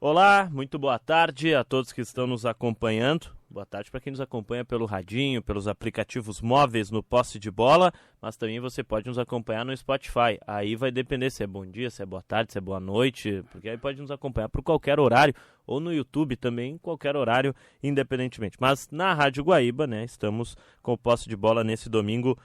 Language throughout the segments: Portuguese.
Olá, muito boa tarde a todos que estão nos acompanhando. Boa tarde para quem nos acompanha pelo radinho, pelos aplicativos móveis no Posse de Bola, mas também você pode nos acompanhar no Spotify. Aí vai depender se é bom dia, se é boa tarde, se é boa noite, porque aí pode nos acompanhar por qualquer horário, ou no YouTube também, qualquer horário, independentemente. Mas na Rádio Guaíba, né, estamos com o Posse de Bola nesse domingo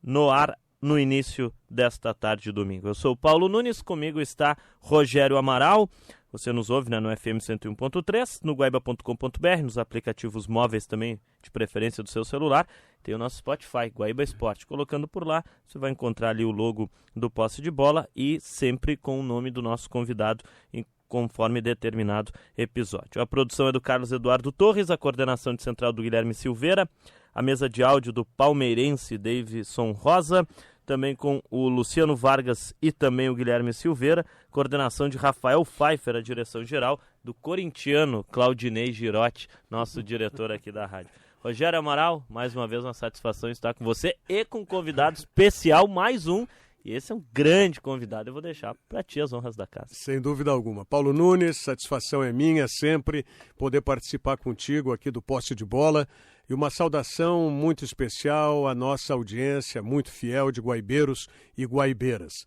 no ar, no início desta tarde de domingo. Eu sou o Paulo Nunes, comigo está Rogério Amaral. Você nos ouve, né, no FM 101.3, no guaiba.com.br, nos aplicativos móveis também, de preferência do seu celular. Tem o nosso Spotify, Guaíba Esporte. Colocando por lá, você vai encontrar ali o logo do Posse de Bola e sempre com o nome do nosso convidado, conforme determinado episódio. A produção é do Carlos Eduardo Torres, a coordenação de central do Guilherme Silveira, a mesa de áudio do palmeirense Davidson Rosa, também com o Luciano Vargas e também o Guilherme Silveira, coordenação de Rafael Pfeiffer, a direção geral do corintiano Claudinei Girotti, nosso diretor aqui da rádio. Rogério Amaral, mais uma vez uma satisfação estar com você e com um convidado especial, mais um, e esse é um grande convidado, eu vou deixar para ti as honras da casa. Sem dúvida alguma. Paulo Nunes, satisfação é minha sempre poder participar contigo aqui do Posse de Bola. E uma saudação muito especial à nossa audiência, muito fiel de guaibeiros e guaibeiras.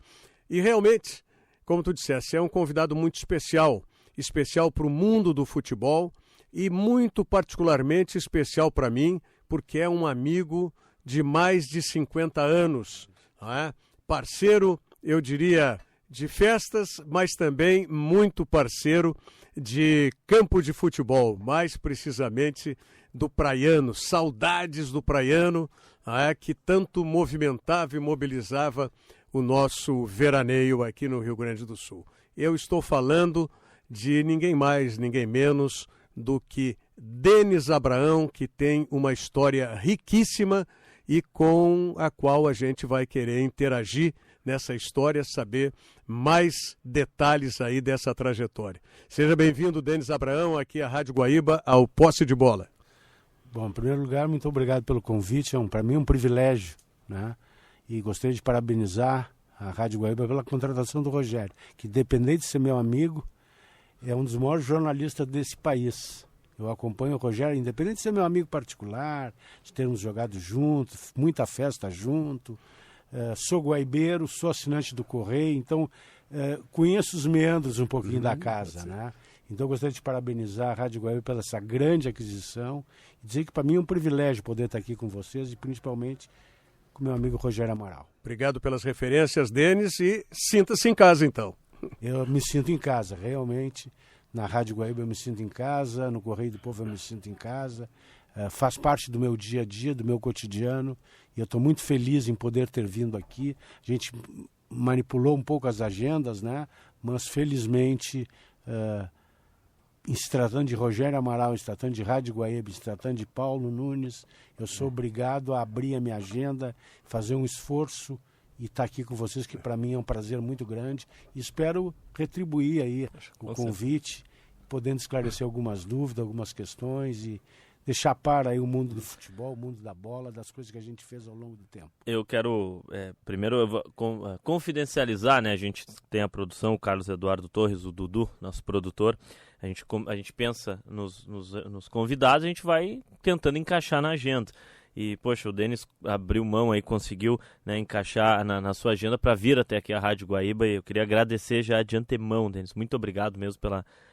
E realmente, como tu disseste, é um convidado muito especial para o mundo do futebol e muito particularmente especial para mim, porque é um amigo de mais de 50 anos, não é? Parceiro, eu diria, de festas, mas também muito parceiro de campo de futebol, mais precisamente do Praiano, saudades do Praiano, que tanto movimentava e mobilizava o nosso veraneio aqui no Rio Grande do Sul. Eu estou falando de ninguém mais, ninguém menos do que Denis Abraão, que tem uma história riquíssima e com a qual a gente vai querer interagir nessa história, saber mais detalhes aí dessa trajetória. Seja bem-vindo, Denis Abraão, aqui à Rádio Guaíba, ao Posse de Bola. Bom, em primeiro lugar, muito obrigado pelo convite, para mim é um privilégio, né? E gostaria de parabenizar a Rádio Guaíba pela contratação do Rogério, que, independente de ser meu amigo, é um dos maiores jornalistas desse país. Eu acompanho o Rogério, independente de ser meu amigo particular, de termos jogado juntos, muita festa junto, sou guaibeiro, sou assinante do Correio, então conheço os meandros um pouquinho da casa, né? Então eu gostaria de parabenizar a Rádio Guaíba pela essa grande aquisição e dizer que para mim é um privilégio poder estar aqui com vocês e principalmente com meu amigo Rogério Amaral. Obrigado pelas referências, Denis, e sinta-se em casa então. Eu me sinto em casa, realmente. Na Rádio Guaíba eu me sinto em casa, no Correio do Povo eu me sinto em casa. Faz parte do meu dia a dia, do meu cotidiano, e eu estou muito feliz em poder ter vindo aqui. A gente manipulou um pouco as agendas, né? Mas felizmente, em se tratando de Rogério Amaral, em se tratando de Rádio Guaíba, em se tratando de Paulo Nunes, eu sou obrigado a abrir a minha agenda, fazer um esforço e estar aqui com vocês, que para mim é um prazer muito grande. E espero retribuir aí o convite, podendo esclarecer algumas dúvidas, algumas questões e deixar para aí o mundo do futebol, o mundo da bola, das coisas que a gente fez ao longo do tempo. Eu quero, primeiro, confidencializar, né? A gente tem a produção, o Carlos Eduardo Torres, o Dudu, nosso produtor. A gente pensa nos convidados, a gente vai tentando encaixar na agenda. E, poxa, o Denis abriu mão aí, conseguiu, né, encaixar na sua agenda para vir até aqui a Rádio Guaíba. E eu queria agradecer já de antemão, Denis. Muito obrigado mesmo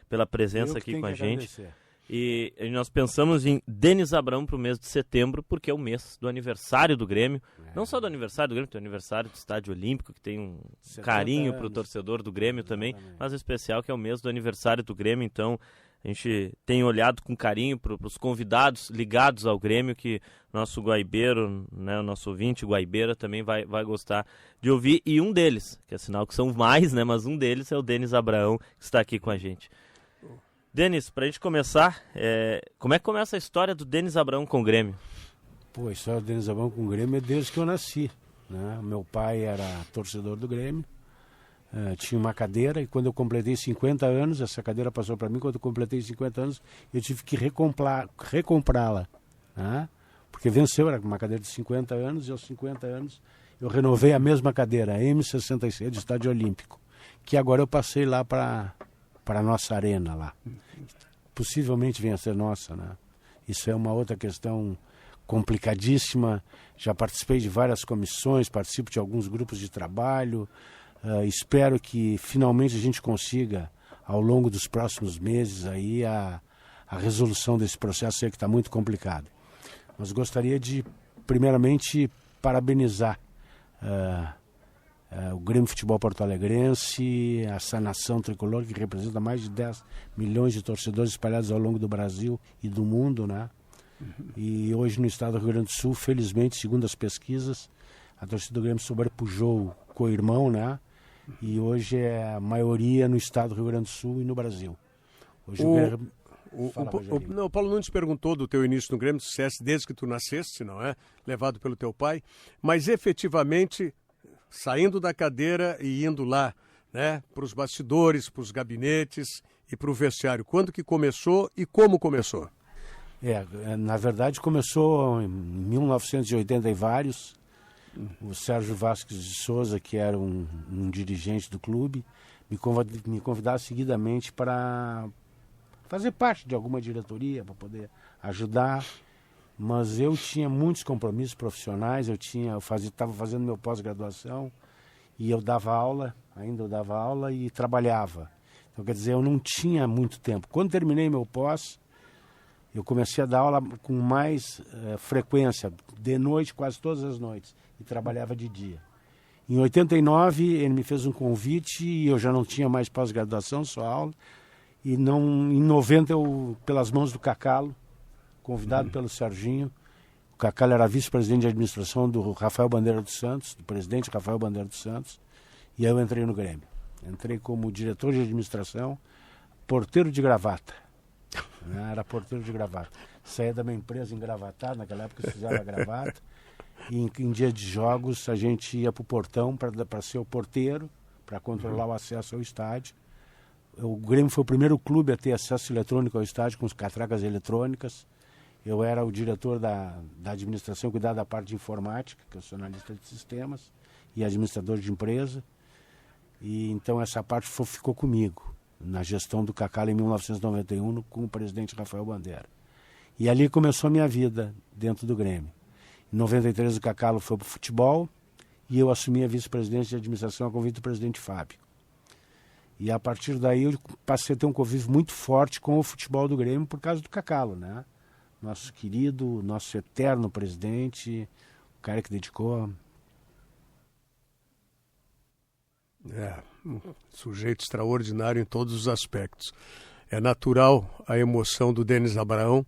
pela presença aqui com a gente. Agradecer. E nós pensamos em Denis Abraão para o mês de setembro, porque é o mês do aniversário do Grêmio. Não só do aniversário do Grêmio, tem o aniversário do Estádio Olímpico, que tem um carinho para o torcedor do Grêmio também, mas em especial que é o mês do aniversário do Grêmio. Então a gente tem olhado com carinho para os convidados ligados ao Grêmio, que nosso guaibeiro, né, o nosso ouvinte guaibeira também vai gostar de ouvir. E um deles, que é sinal que são mais, né, mas um deles é o Denis Abraão, que está aqui com a gente. Denis, pra gente começar, como é que começa a história do Denis Abraão com o Grêmio? Pô, a história do Denis Abraão com o Grêmio é desde que eu nasci, né? Meu pai era torcedor do Grêmio, tinha uma cadeira e quando eu completei 50 anos, essa cadeira passou para mim, quando eu completei 50 anos, eu tive que recomprá-la, né? Porque venceu, era uma cadeira de 50 anos e aos 50 anos eu renovei a mesma cadeira, a M66 do Estádio Olímpico, que agora eu passei lá para para a nossa arena lá. Possivelmente venha a ser nossa, né? Isso é uma outra questão complicadíssima. Já participei de várias comissões, participo de alguns grupos de trabalho. Espero que finalmente a gente consiga, ao longo dos próximos meses, aí a resolução desse processo aí que está muito complicado. Mas gostaria de, primeiramente, parabenizar o Grêmio Futebol Porto-Alegrense, essa nação tricolor que representa mais de 10 milhões de torcedores espalhados ao longo do Brasil e do mundo, né? E hoje no estado do Rio Grande do Sul, felizmente, segundo as pesquisas, a torcida do Grêmio sobrepujou o co-irmão, né? E hoje é a maioria no estado do Rio Grande do Sul e no Brasil. Hoje o Grêmio... O Paulo Nunes perguntou do teu início no Grêmio, sucesso desde que tu nasceste, não é? Levado pelo teu pai, mas efetivamente saindo da cadeira e indo lá, né? Para os bastidores, para os gabinetes e para o vestiário. Quando que começou e como começou? Na verdade começou em 1980 e vários. O Sérgio Vasques de Souza, que era um dirigente do clube, me convidava seguidamente para fazer parte de alguma diretoria, para poder ajudar. Mas eu tinha muitos compromissos profissionais, estava fazendo meu pós-graduação e eu dava aula, ainda eu dava aula e trabalhava. Então, quer dizer, eu não tinha muito tempo. Quando terminei meu pós, eu comecei a dar aula com mais frequência, de noite, quase todas as noites, e trabalhava de dia. Em 89, ele me fez um convite e eu já não tinha mais pós-graduação, só aula. E em 90, eu, pelas mãos do Cacalo, convidado pelo Serginho, o Cacalo era vice-presidente de administração do Rafael Bandeira dos Santos, do presidente Rafael Bandeira dos Santos, e aí eu entrei no Grêmio. Entrei como diretor de administração, porteiro de gravata. Era porteiro de gravata. Saía da minha empresa engravatado, naquela época se usava gravata, e em dia de jogos a gente ia para o portão para ser o porteiro, para controlar o acesso ao estádio. O Grêmio foi o primeiro clube a ter acesso eletrônico ao estádio com as catracas eletrônicas. Eu era o diretor da administração, cuidava da parte de informática, que eu sou analista de sistemas, e administrador de empresa. E então essa parte ficou comigo, na gestão do Cacalo em 1991, com o presidente Rafael Bandeira. E ali começou a minha vida dentro do Grêmio. Em 93 o Cacalo foi para o futebol e eu assumi a vice-presidência de administração a convite do presidente Fábio. E a partir daí eu passei a ter um convívio muito forte com o futebol do Grêmio por causa do Cacalo, né? Nosso querido, nosso eterno presidente, o cara que dedicou... Um sujeito extraordinário em todos os aspectos. É natural a emoção do Denis Abraão,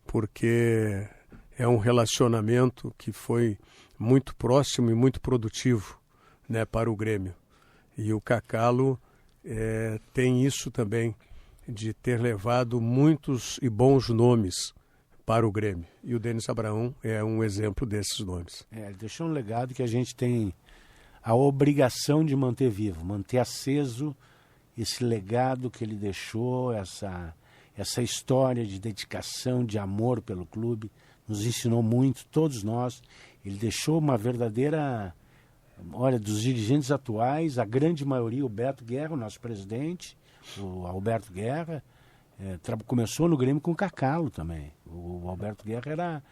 porque é um relacionamento que foi muito próximo e muito produtivo, né, para o Grêmio. E o Cacalo tem isso também, de ter levado muitos e bons nomes para o Grêmio. E o Denis Abraão é um exemplo desses nomes. Ele deixou um legado que a gente tem a obrigação de manter vivo, manter aceso esse legado que ele deixou, essa história de dedicação, de amor pelo clube. Nos ensinou muito, todos nós. Ele deixou uma verdadeira... Olha, dos dirigentes atuais, a grande maioria, o Beto Guerra, o nosso presidente, o Alberto Guerra, começou no Grêmio com o Cacalo também. O Alberto Guerra era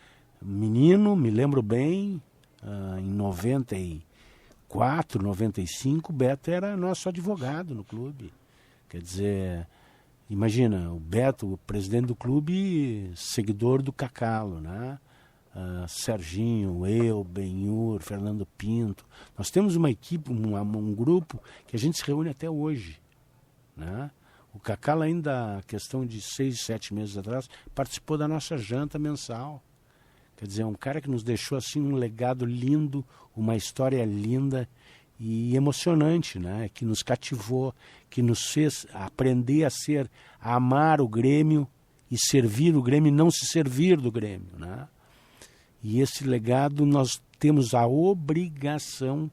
menino, me lembro bem, em 94, 95, o Beto era nosso advogado no clube. Quer dizer, imagina, o Beto, o presidente do clube, seguidor do Cacalo, né? Serginho, eu, Benhur, Fernando Pinto. Nós temos uma equipe, um grupo que a gente se reúne até hoje, né? O Cacalo ainda, questão de 6, 7 meses atrás, participou da nossa janta mensal. Quer dizer, um cara que nos deixou assim um legado lindo, uma história linda e emocionante, né? Que nos cativou, que nos fez aprender a amar o Grêmio e servir o Grêmio e não se servir do Grêmio, né? E esse legado nós temos a obrigação,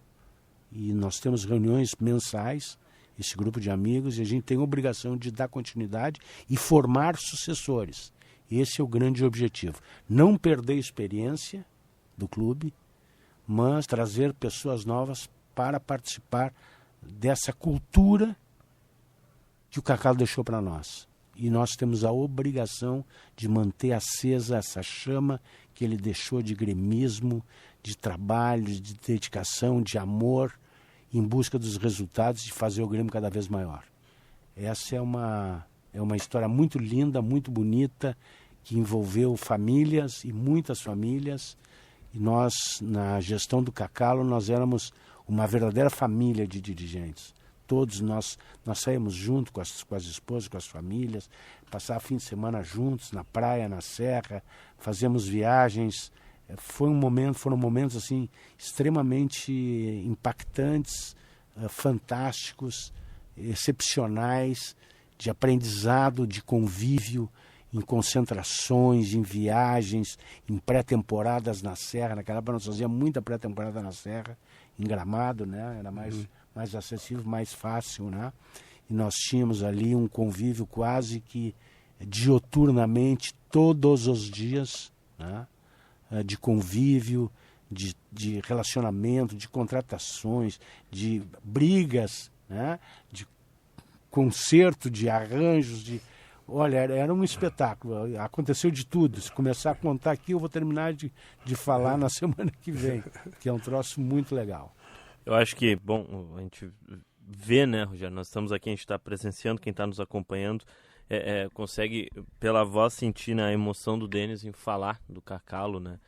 e nós temos reuniões mensais, esse grupo de amigos, e a gente tem a obrigação de dar continuidade e formar sucessores. Esse é o grande objetivo. Não perder a experiência do clube, mas trazer pessoas novas para participar dessa cultura que o Cacalo deixou para nós. E nós temos a obrigação de manter acesa essa chama que ele deixou de gremismo, de trabalho, de dedicação, de amor, em busca dos resultados, de fazer o Grêmio cada vez maior. Essa é uma história muito linda, muito bonita, que envolveu famílias e muitas famílias. E nós, na gestão do Cacalo, nós éramos uma verdadeira família de dirigentes. Todos nós saímos juntos com as esposas, com as famílias, passar fim de semana juntos, na praia, na serra, fazíamos viagens. Foram momentos assim, extremamente impactantes, fantásticos, excepcionais, de aprendizado, de convívio, em concentrações, em viagens, em pré-temporadas na serra. Naquela época nós fazíamos muita pré-temporada na serra, em Gramado, né? Era mais acessível, mais fácil, né? E nós tínhamos ali um convívio quase que dioturnamente, todos os dias, né? De convívio, de relacionamento, de contratações, de brigas, né? De concerto, de arranjos, Olha, era um espetáculo, aconteceu de tudo. Se começar a contar aqui, eu vou terminar de falar na semana que vem, que é um troço muito legal. Eu acho que, bom, a gente vê, né, Rogério, nós estamos aqui, a gente está presenciando, quem está nos acompanhando, consegue, pela voz, sentir, né, a emoção do Denis em falar do Cacalo, né,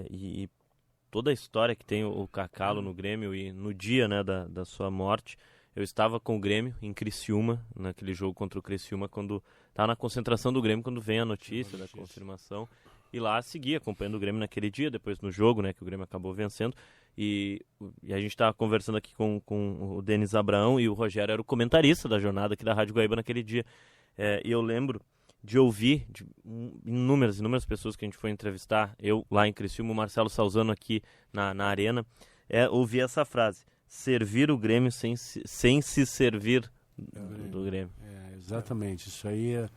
e toda a história que tem o Cacalo no Grêmio e no dia, né, da sua morte. Eu estava com o Grêmio em Criciúma, naquele jogo contra o Criciúma, quando estava na concentração do Grêmio, quando vem a notícia da confirmação. E lá segui acompanhando o Grêmio naquele dia, depois no jogo, né, que o Grêmio acabou vencendo. E a gente estava conversando aqui com o Denis Abraão, e o Rogério era o comentarista da jornada aqui da Rádio Guaíba naquele dia. E eu lembro de ouvir de inúmeras pessoas que a gente foi entrevistar, eu lá em Criciúma, o Marcelo Salzano aqui na Arena, ouvir essa frase: servir o Grêmio sem se servir do Grêmio. Exatamente, isso aí.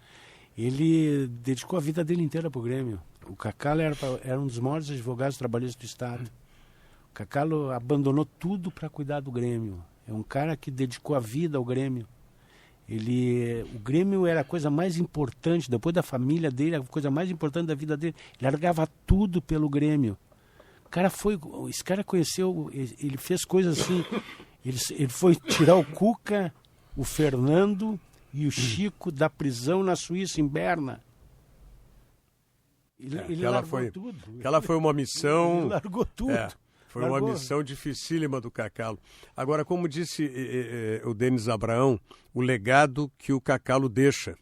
Ele dedicou a vida dele inteira para o Grêmio. O Cacalo era um dos maiores advogados trabalhistas do Estado. O Cacalo abandonou tudo para cuidar do Grêmio. É um cara que dedicou a vida ao Grêmio. O Grêmio era a coisa mais importante, depois da família dele, a coisa mais importante da vida dele. Ele largava tudo pelo Grêmio. Esse cara conheceu, ele fez coisas assim, ele foi tirar o Cuca, o Fernando e o Chico da prisão na Suíça, em Berna. Ele largou tudo. Aquela foi uma missão... Ele largou tudo. Foi uma missão dificílima do Cacalo. Agora, como disse o Denis Abraão, o legado que o Cacalo deixa.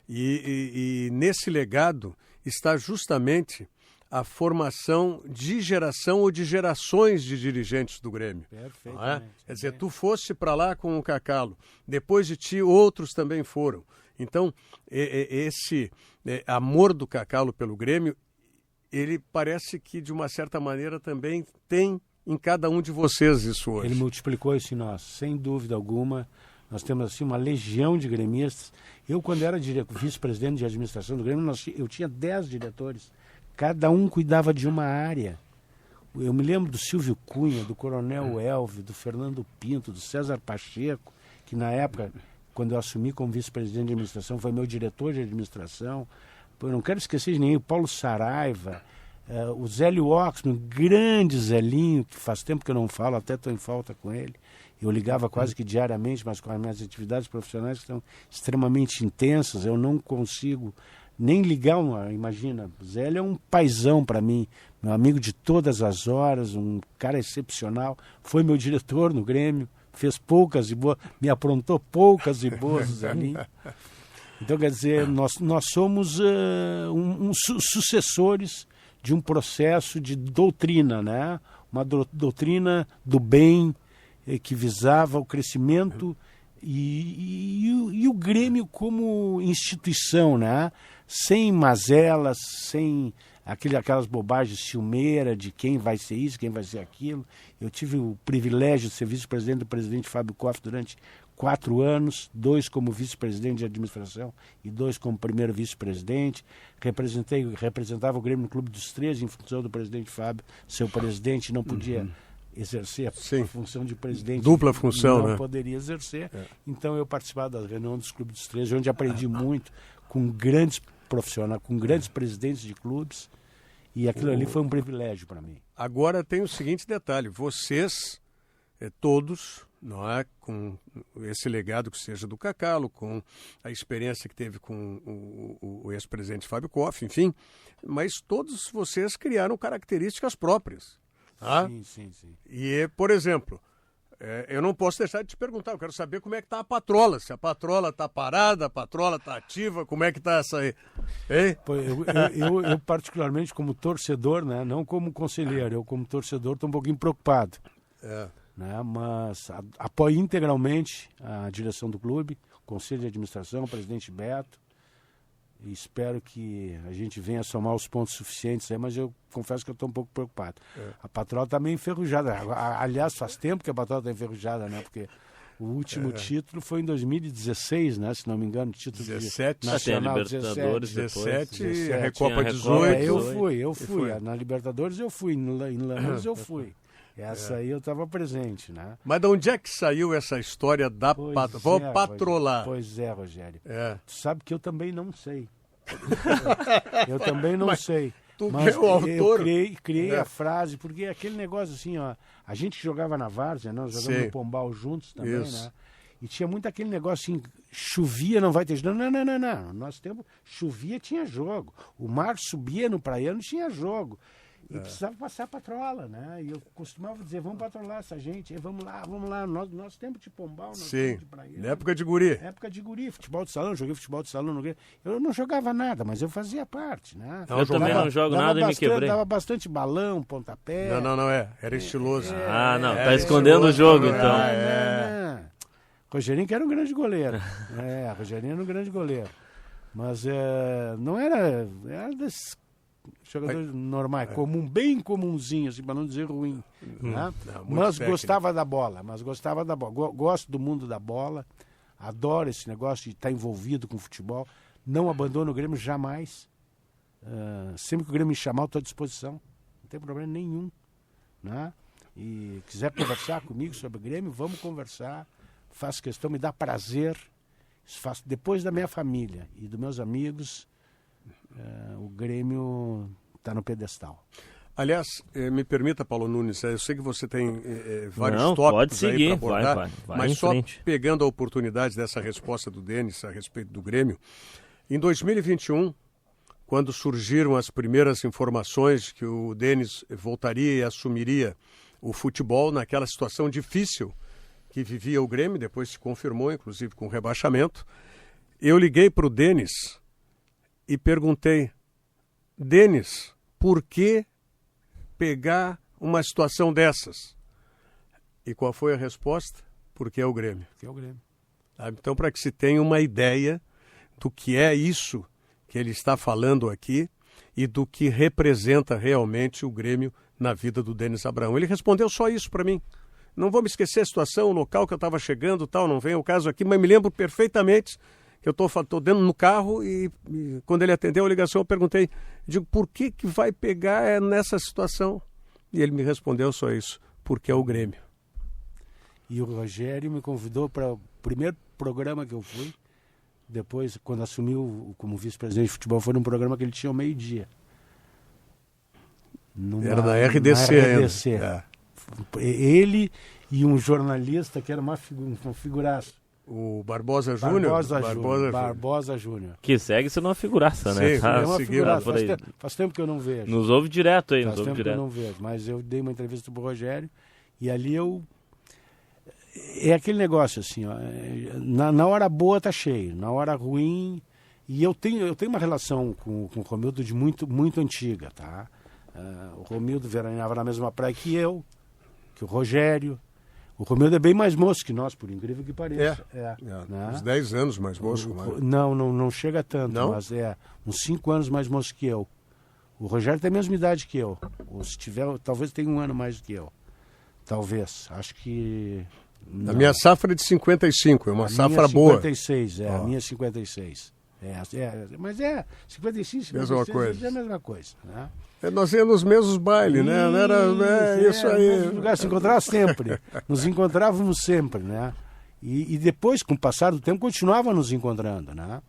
E nesse legado está justamente a formação de geração ou de gerações de dirigentes do Grêmio. Perfeitamente. Quer dizer, tu fosse para lá com o Cacalo, depois de ti outros também foram. Então, esse amor do Cacalo pelo Grêmio, ele parece que de uma certa maneira também tem em cada um de vocês isso hoje. Ele multiplicou isso em nós, sem dúvida alguma. Nós temos assim uma legião de gremistas. Eu, quando era vice-presidente de administração do Grêmio, eu tinha 10 diretores. Cada um cuidava de uma área. Eu me lembro do Silvio Cunha, do Coronel Elvio, do Fernando Pinto, do César Pacheco, que na época, quando eu assumi como vice-presidente de administração, foi meu diretor de administração. Eu não quero esquecer de ninguém, o Paulo Saraiva, o Zélio Oxman, grande Zelinho, que faz tempo que eu não falo, até estou em falta com ele. Eu ligava quase que diariamente, mas com as minhas atividades profissionais que são extremamente intensas, eu não consigo nem ligar imagina, Zélio é um paizão para mim, meu amigo de todas as horas, um cara excepcional, foi meu diretor no Grêmio, fez poucas e boas, me aprontou poucas e boas, Zelinho. Então, quer dizer, nós somos sucessores de um processo de doutrina, né? Uma doutrina do bem que visava o crescimento e o Grêmio como instituição, né? Sem mazelas, sem aquelas bobagens ciumeiras de quem vai ser isso, quem vai ser aquilo. Eu tive o privilégio de ser vice-presidente do presidente Fábio Koff durante 4 anos, 2 como vice-presidente de administração e 2 como primeiro vice-presidente. Representava o Grêmio no Clube dos 13 em função do presidente Fábio, seu presidente, não podia exercer Sim. a função de presidente. Dupla função, não né? poderia exercer. Então eu participava da reunião dos Clubes dos 13, onde aprendi muito com grandes profissionais, com grandes presidentes de clubes, e aquilo ali foi um privilégio para mim. Agora tem o seguinte detalhe, vocês todos, não é, com esse legado que seja do Cacalo, com a experiência que teve com o ex-presidente Fábio Koff, enfim, mas todos vocês criaram características próprias. Tá? Sim. E, por exemplo, eu não posso deixar de te perguntar, eu quero saber como é que está a patrola, se a patrola está parada, a patrola está ativa, como é que está essa aí? Hein? Eu particularmente como torcedor, né, não como conselheiro, eu como torcedor estou um pouquinho preocupado. Né, mas apoio integralmente a direção do clube, o conselho de administração, o presidente Beto, e espero que a gente venha somar os pontos suficientes aí, mas eu confesso que eu estou um pouco preocupado. A patrola está meio enferrujada. Aliás, faz tempo que a patrola está enferrujada, né? Porque o último título foi em 2016, né? Se não me engano, título 17, de Nacional, Libertadores 17 depois, e a Recopa 18. Eu fui. Na Libertadores eu fui, em Lanús eu fui. Essa aí eu estava presente, né? Mas de onde é que saiu essa história da patrola? Vou patrolar. Pois é, Rogério. Tu sabe que eu também não sei. Eu também não sei. Mas é o autor. Eu criei a frase, porque aquele negócio assim, ó, a gente jogava na várzea, nós jogamos no Pombal juntos também, né? E tinha muito aquele negócio assim, chovia, não vai ter jogo. Não. Nosso tempo, chovia, tinha jogo. O mar subia no praiano, tinha jogo. E precisava passar a patrola, né? E eu costumava dizer, vamos patrolar essa gente, vamos lá. Nosso tempo de Pombal, nosso tempo de praiano. Na época de guri. Época de guri, futebol de salão, joguei futebol de salão. Eu não jogava nada, mas eu fazia parte, né? Eu também não jogo nada e me quebrei. Dava bastante balão, pontapé. Era estiloso. Tá escondendo o jogo, então. Rogerinho que era um grande goleiro. Rogerinho era um grande goleiro. Mas não era desses jogadores normais, bem comunzinho, assim, para não dizer ruim. Né? Mas gostava da bola, Gosto do mundo da bola, adoro esse negócio de estar envolvido com futebol. Não abandono o Grêmio jamais. Sempre que o Grêmio me chamar, eu estou à disposição. Não tem problema nenhum. Né? E quiser conversar comigo sobre o Grêmio, vamos conversar. Faço questão, me dá prazer. Faço depois da minha família e dos meus amigos. O Grêmio está no pedestal. Aliás, me permita, Paulo Nunes, eu sei que você tem vários tópicos pode seguir, aí para abordar, vai mas só frente. Pegando a oportunidade dessa resposta do Denis a respeito do Grêmio, em 2021, quando surgiram as primeiras informações que o Denis voltaria e assumiria o futebol naquela situação difícil que vivia o Grêmio, depois se confirmou, inclusive com rebaixamento, eu liguei para o Denis e perguntei, Denis, por que pegar uma situação dessas? E qual foi a resposta? Porque é o Grêmio. Porque é o Grêmio. Então, para que se tenha uma ideia do que é isso que ele está falando aqui e do que representa realmente o Grêmio na vida do Denis Abraão. Ele respondeu só isso para mim. Não vou me esquecer a situação, o local que eu estava chegando, tal, não vem ao caso aqui, mas me lembro perfeitamente que eu estou dentro no carro e quando ele atendeu a ligação eu perguntei, digo, por que vai pegar nessa situação? E ele me respondeu só isso, porque é o Grêmio. E o Rogério me convidou para o primeiro programa que eu fui, depois, quando assumiu como vice-presidente de futebol, foi num programa que ele tinha ao meio-dia. Era na RDC ainda. Ele e um jornalista que era uma figuraça. O Barbosa Júnior? Barbosa Júnior. Que segue sendo uma figuraça, né? Sim, é uma figuraça. Faz tempo que eu não vejo. Nos ouve direto aí, Faz tempo que eu não vejo. Mas eu dei uma entrevista pro Rogério e ali é aquele negócio assim, ó, na hora boa tá cheio, na hora ruim. E eu tenho uma relação com o Romildo de muito antiga, tá? O Romildo veraneava na mesma praia que eu, que o Rogério. O Romildo é bem mais moço que nós, por incrível que pareça. Né? Uns 10 anos mais moço. Não chega tanto, não? Mas uns 5 anos mais moço que eu. O Rogério tem a mesma idade que eu. Ou se tiver, talvez tenha 1 ano mais do que eu. Talvez, acho que... A minha safra é de 55, é uma safra boa. 56, a minha 56. Mas 55, 56 mesma coisa. é a mesma coisa, né? Nós íamos nos mesmos bailes, né? Não era, isso aí. No lugar, se encontrava sempre. Nos encontrávamos sempre, né? E depois, com o passar do tempo, continuava nos encontrando, né?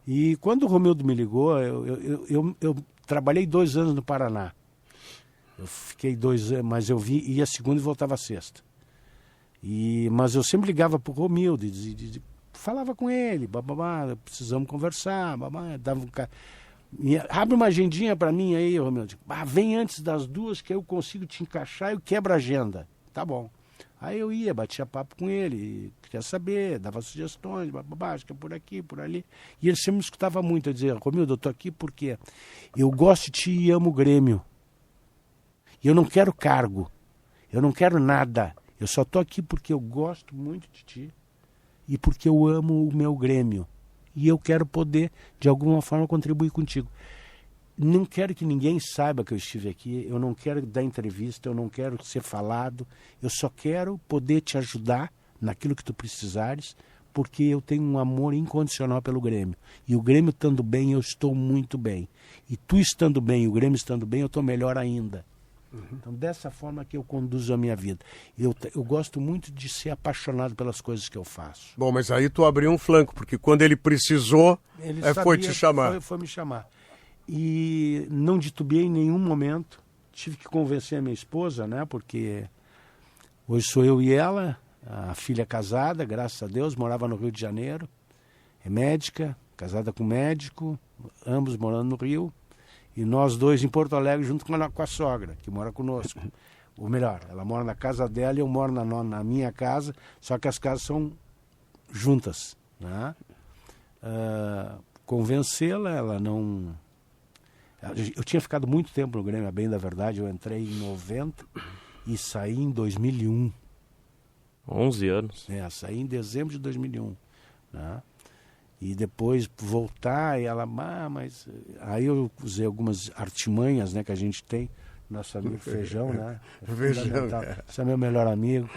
E quando o Romildo me ligou, eu trabalhei 2 anos no Paraná. Eu fiquei 2 anos, mas eu ia segunda e voltava sexta. Mas eu sempre ligava para o Romildo e falava com ele, precisamos conversar, dava abre uma agendinha para mim aí, Romildo. Vem antes das 2 que eu consigo te encaixar e eu quebro a agenda. Tá bom. Aí eu ia, batia papo com ele, queria saber, dava sugestões, acho que é por aqui, por ali. E ele sempre me escutava muito, eu dizia, Romildo, eu tô aqui porque eu gosto de ti e amo o Grêmio. E eu não quero cargo, eu não quero nada. Eu só tô aqui porque eu gosto muito de ti e porque eu amo o meu Grêmio. E eu quero poder, de alguma forma, contribuir contigo. Não quero que ninguém saiba que eu estive aqui, eu não quero dar entrevista, eu não quero ser falado, eu só quero poder te ajudar naquilo que tu precisares, porque eu tenho um amor incondicional pelo Grêmio. E o Grêmio estando bem, eu estou muito bem. E tu estando bem, o Grêmio estando bem, eu estou melhor ainda. Então, dessa forma que eu conduzo a minha vida. Eu gosto muito de ser apaixonado pelas coisas que eu faço. Bom, mas aí tu abriu um flanco, porque quando ele precisou, foi te chamar. Foi me chamar. E não titubeei em nenhum momento. Tive que convencer a minha esposa, né? Porque hoje sou eu e ela, a filha casada, graças a Deus, morava no Rio de Janeiro. É médica, casada com médico, ambos morando no Rio. E nós dois em Porto Alegre, junto com a sogra, que mora conosco. Ou melhor, ela mora na casa dela e eu moro na minha casa, só que as casas são juntas, né? Convencê-la, ela não... Eu tinha ficado muito tempo no Grêmio, a bem da verdade. Eu entrei em 90 e saí em 2001. 11 anos. Saí em dezembro de 2001. Né? E depois voltar, e ela... mas aí eu usei algumas artimanhas, né, que a gente tem. Nosso amigo Feijão, né? Feijão. Esse é meu melhor amigo.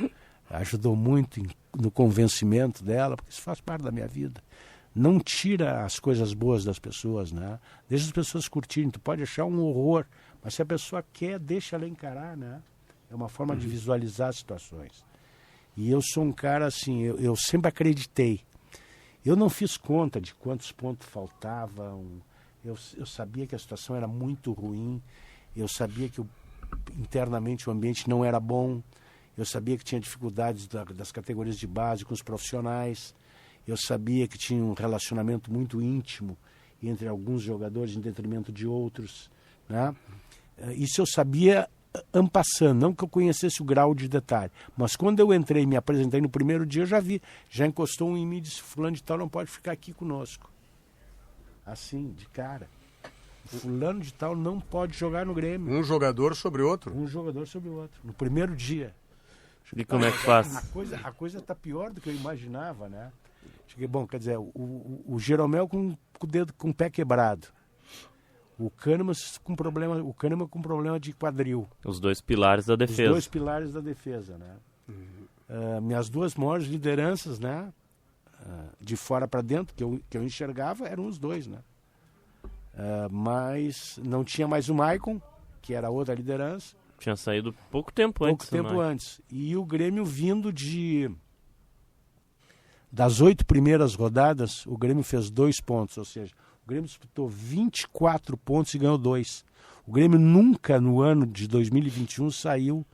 Ajudou muito no convencimento dela, porque isso faz parte da minha vida. Não tira as coisas boas das pessoas, né? Deixa as pessoas curtirem. Tu pode achar um horror, mas se a pessoa quer, deixa ela encarar, né? É uma forma de visualizar as situações. E eu sou um cara assim, eu sempre acreditei. Eu não fiz conta de quantos pontos faltavam. Eu sabia que a situação era muito ruim. Eu sabia que internamente o ambiente não era bom. Eu sabia que tinha dificuldades das categorias de base com os profissionais. Eu sabia que tinha um relacionamento muito íntimo entre alguns jogadores em detrimento de outros, né? Isso eu sabia en passant, não que eu conhecesse o grau de detalhe. Mas quando eu entrei e me apresentei no primeiro dia, eu já vi. Já encostou um em mim e disse, fulano de tal não pode ficar aqui conosco. Assim, de cara. Fulano de tal não pode jogar no Grêmio. Um jogador sobre outro? Um jogador sobre o outro. No primeiro dia. E como é que faz? A coisa está pior do que eu imaginava, né? Cheguei, bom, quer dizer, o Jeromel com o dedo, com o pé quebrado. O Kahneman com problema de quadril. Os dois pilares da defesa. Os dois pilares da defesa, né? Minhas duas maiores lideranças, né? De fora para dentro, que eu enxergava, eram os dois, né? Mas não tinha mais o Maicon, que era outra liderança. Tinha saído pouco tempo antes. Pouco tempo antes. E o Grêmio vindo das 8 primeiras rodadas, o Grêmio fez 2 pontos, ou seja, o Grêmio disputou 24 pontos e ganhou 2. O Grêmio nunca, no ano de 2021, saiu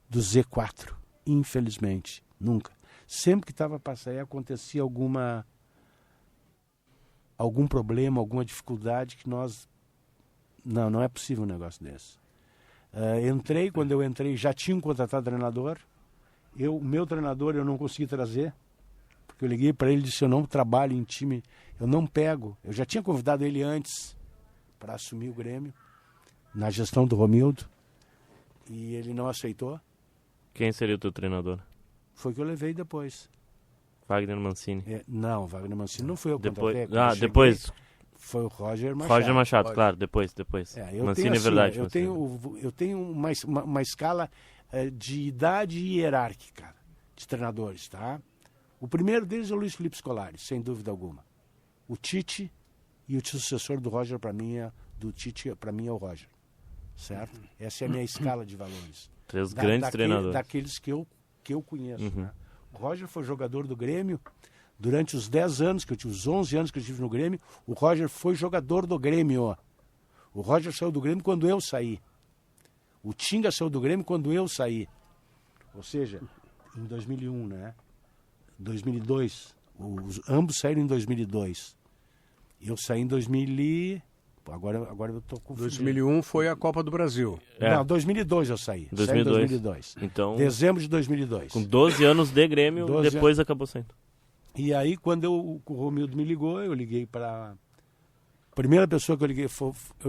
do Z4, infelizmente, nunca. Sempre que estava para sair, acontecia algum problema, alguma dificuldade que nós... Não é possível um negócio desse. Quando eu entrei, já tinha contratado treinador. O meu treinador eu não consegui trazer, porque eu liguei para ele e disse, eu não trabalho em time, eu não pego. Eu já tinha convidado ele antes para assumir o Grêmio, na gestão do Romildo, e ele não aceitou. Quem seria o teu treinador? Foi que eu levei depois. Wagner Mancini. Não, Wagner Mancini não foi eu que contratei. Depois... Foi o Roger Machado. Roger Machado, claro, depois. Mancini é verdade. Eu tenho uma escala de idade hierárquica de treinadores, tá? O primeiro deles é o Luiz Felipe Scolari, sem dúvida alguma. O Tite e o sucessor do Roger para mim do Tite para mim é o Roger, certo? Essa é a minha escala de valores. Três grandes treinadores. Daqueles que eu conheço. Né? O Roger foi jogador do Grêmio durante os 10 anos que eu tive, os 11 anos que eu tive no Grêmio. O Roger foi jogador do Grêmio. O Roger saiu do Grêmio quando eu saí. O Tinga saiu do Grêmio quando eu saí. Ou seja, em 2001, né? 2002. Ambos saíram em 2002. Eu saí em 2000 Agora eu tô confundindo. 2001 foi a Copa do Brasil. Não, 2002 eu saí. 2002. Saí em 2002. Então, dezembro de 2002. com 12 anos de Grêmio, depois acabou saindo. E aí, quando o Romildo me ligou, eu liguei para... A primeira pessoa que eu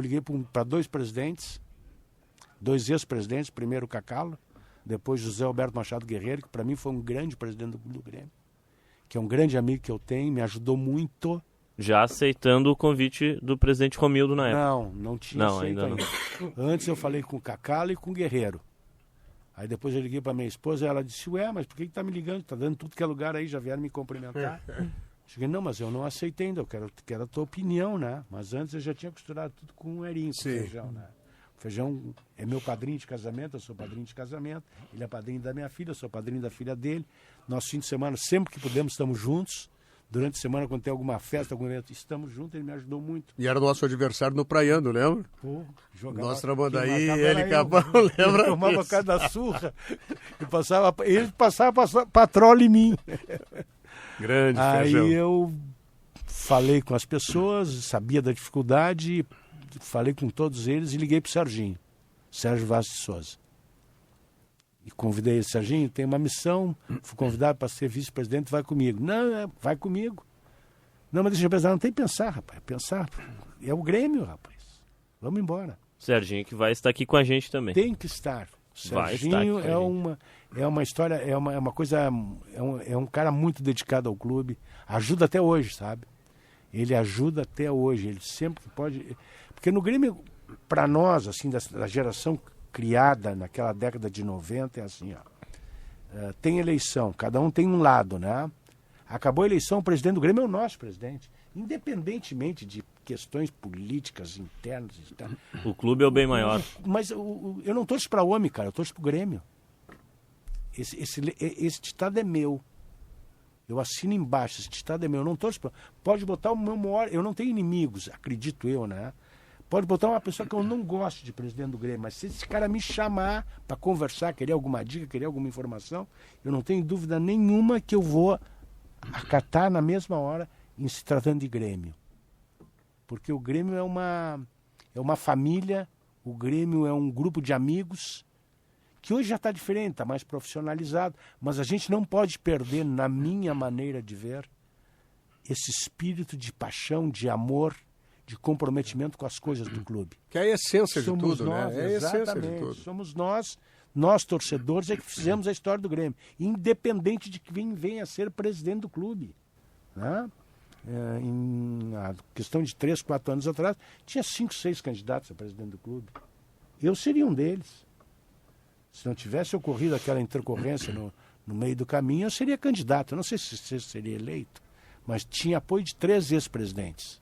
liguei para 2 presidentes, 2 ex-presidentes, primeiro o Cacalo, depois José Alberto Machado Guerreiro, que para mim foi um grande presidente do Grêmio, que é um grande amigo que eu tenho, me ajudou muito. Já aceitando o convite do presidente Romildo na época. Não tinha aceito ainda. Antes eu falei com o Cacalo e com o Guerreiro. Aí depois eu liguei para minha esposa e ela disse, mas por que tá me ligando? Tá dando tudo que é lugar aí, já vieram me cumprimentar. Cheguei, não, mas eu não aceitei ainda, eu quero a tua opinião, né? Mas antes eu já tinha costurado tudo com o Erinho, com feijão, né? O Feijão é meu padrinho de casamento, eu sou padrinho de casamento, ele é padrinho da minha filha, eu sou padrinho da filha dele. Nosso fim de semana, sempre que podemos, estamos juntos. Durante a semana, quando tem alguma festa, algum evento, estamos juntos, ele me ajudou muito. E era o nosso adversário no Praiano, lembra? Pô, jogava. Nós Tramandaí, ele Capão, lembra? Eu tomava cada surra, ele passava patrola em mim. Grande Feijão. Aí eu falei com as pessoas, sabia da dificuldade, falei com todos eles e liguei para o Sérgio Vaz de Souza. E convidei ele, Serginho, tem uma missão, fui convidado para ser vice-presidente, vai comigo. Não, vai comigo. Não, mas deixa eu pensar, não tem que pensar, rapaz. Pensar, é o Grêmio, rapaz. Vamos embora. Serginho que vai estar aqui com a gente também. Tem que estar. Serginho é uma história, é uma coisa, é um cara muito dedicado ao clube, ajuda até hoje, sabe? Ele ajuda até hoje, ele sempre pode... Porque no Grêmio, para nós, assim, da geração criada naquela década de 90, é assim, ó. Tem eleição, cada um tem um lado, né? Acabou a eleição, o presidente do Grêmio é o nosso presidente. Independentemente de questões políticas internas. O clube é o bem maior. Mas eu não torço para o homem, cara, eu torço para o Grêmio. Esse ditado é meu. Eu assino embaixo, esse ditado é meu. Eu não torço para... Pode botar o meu maior... Eu não tenho inimigos, acredito eu, né? Pode botar uma pessoa que eu não gosto de presidente do Grêmio, mas se esse cara me chamar para conversar, querer alguma dica, querer alguma informação, eu não tenho dúvida nenhuma que eu vou acatar na mesma hora em se tratando de Grêmio. Porque o Grêmio é uma família, o Grêmio é um grupo de amigos, que hoje já está diferente, está mais profissionalizado, mas a gente não pode perder, na minha maneira de ver, esse espírito de paixão, de amor, de comprometimento com as coisas do clube. Que é a essência de tudo, nós, né? É a essência de tudo. Somos nós torcedores, é que fizemos a história do Grêmio, independente de quem venha a ser presidente do clube. Né? Em a questão de 3, 4 anos atrás, tinha 5, 6 candidatos a presidente do clube. Eu seria um deles. Se não tivesse ocorrido aquela intercorrência no meio do caminho, eu seria candidato. Eu não sei se seria eleito, mas tinha apoio de 3 ex-presidentes.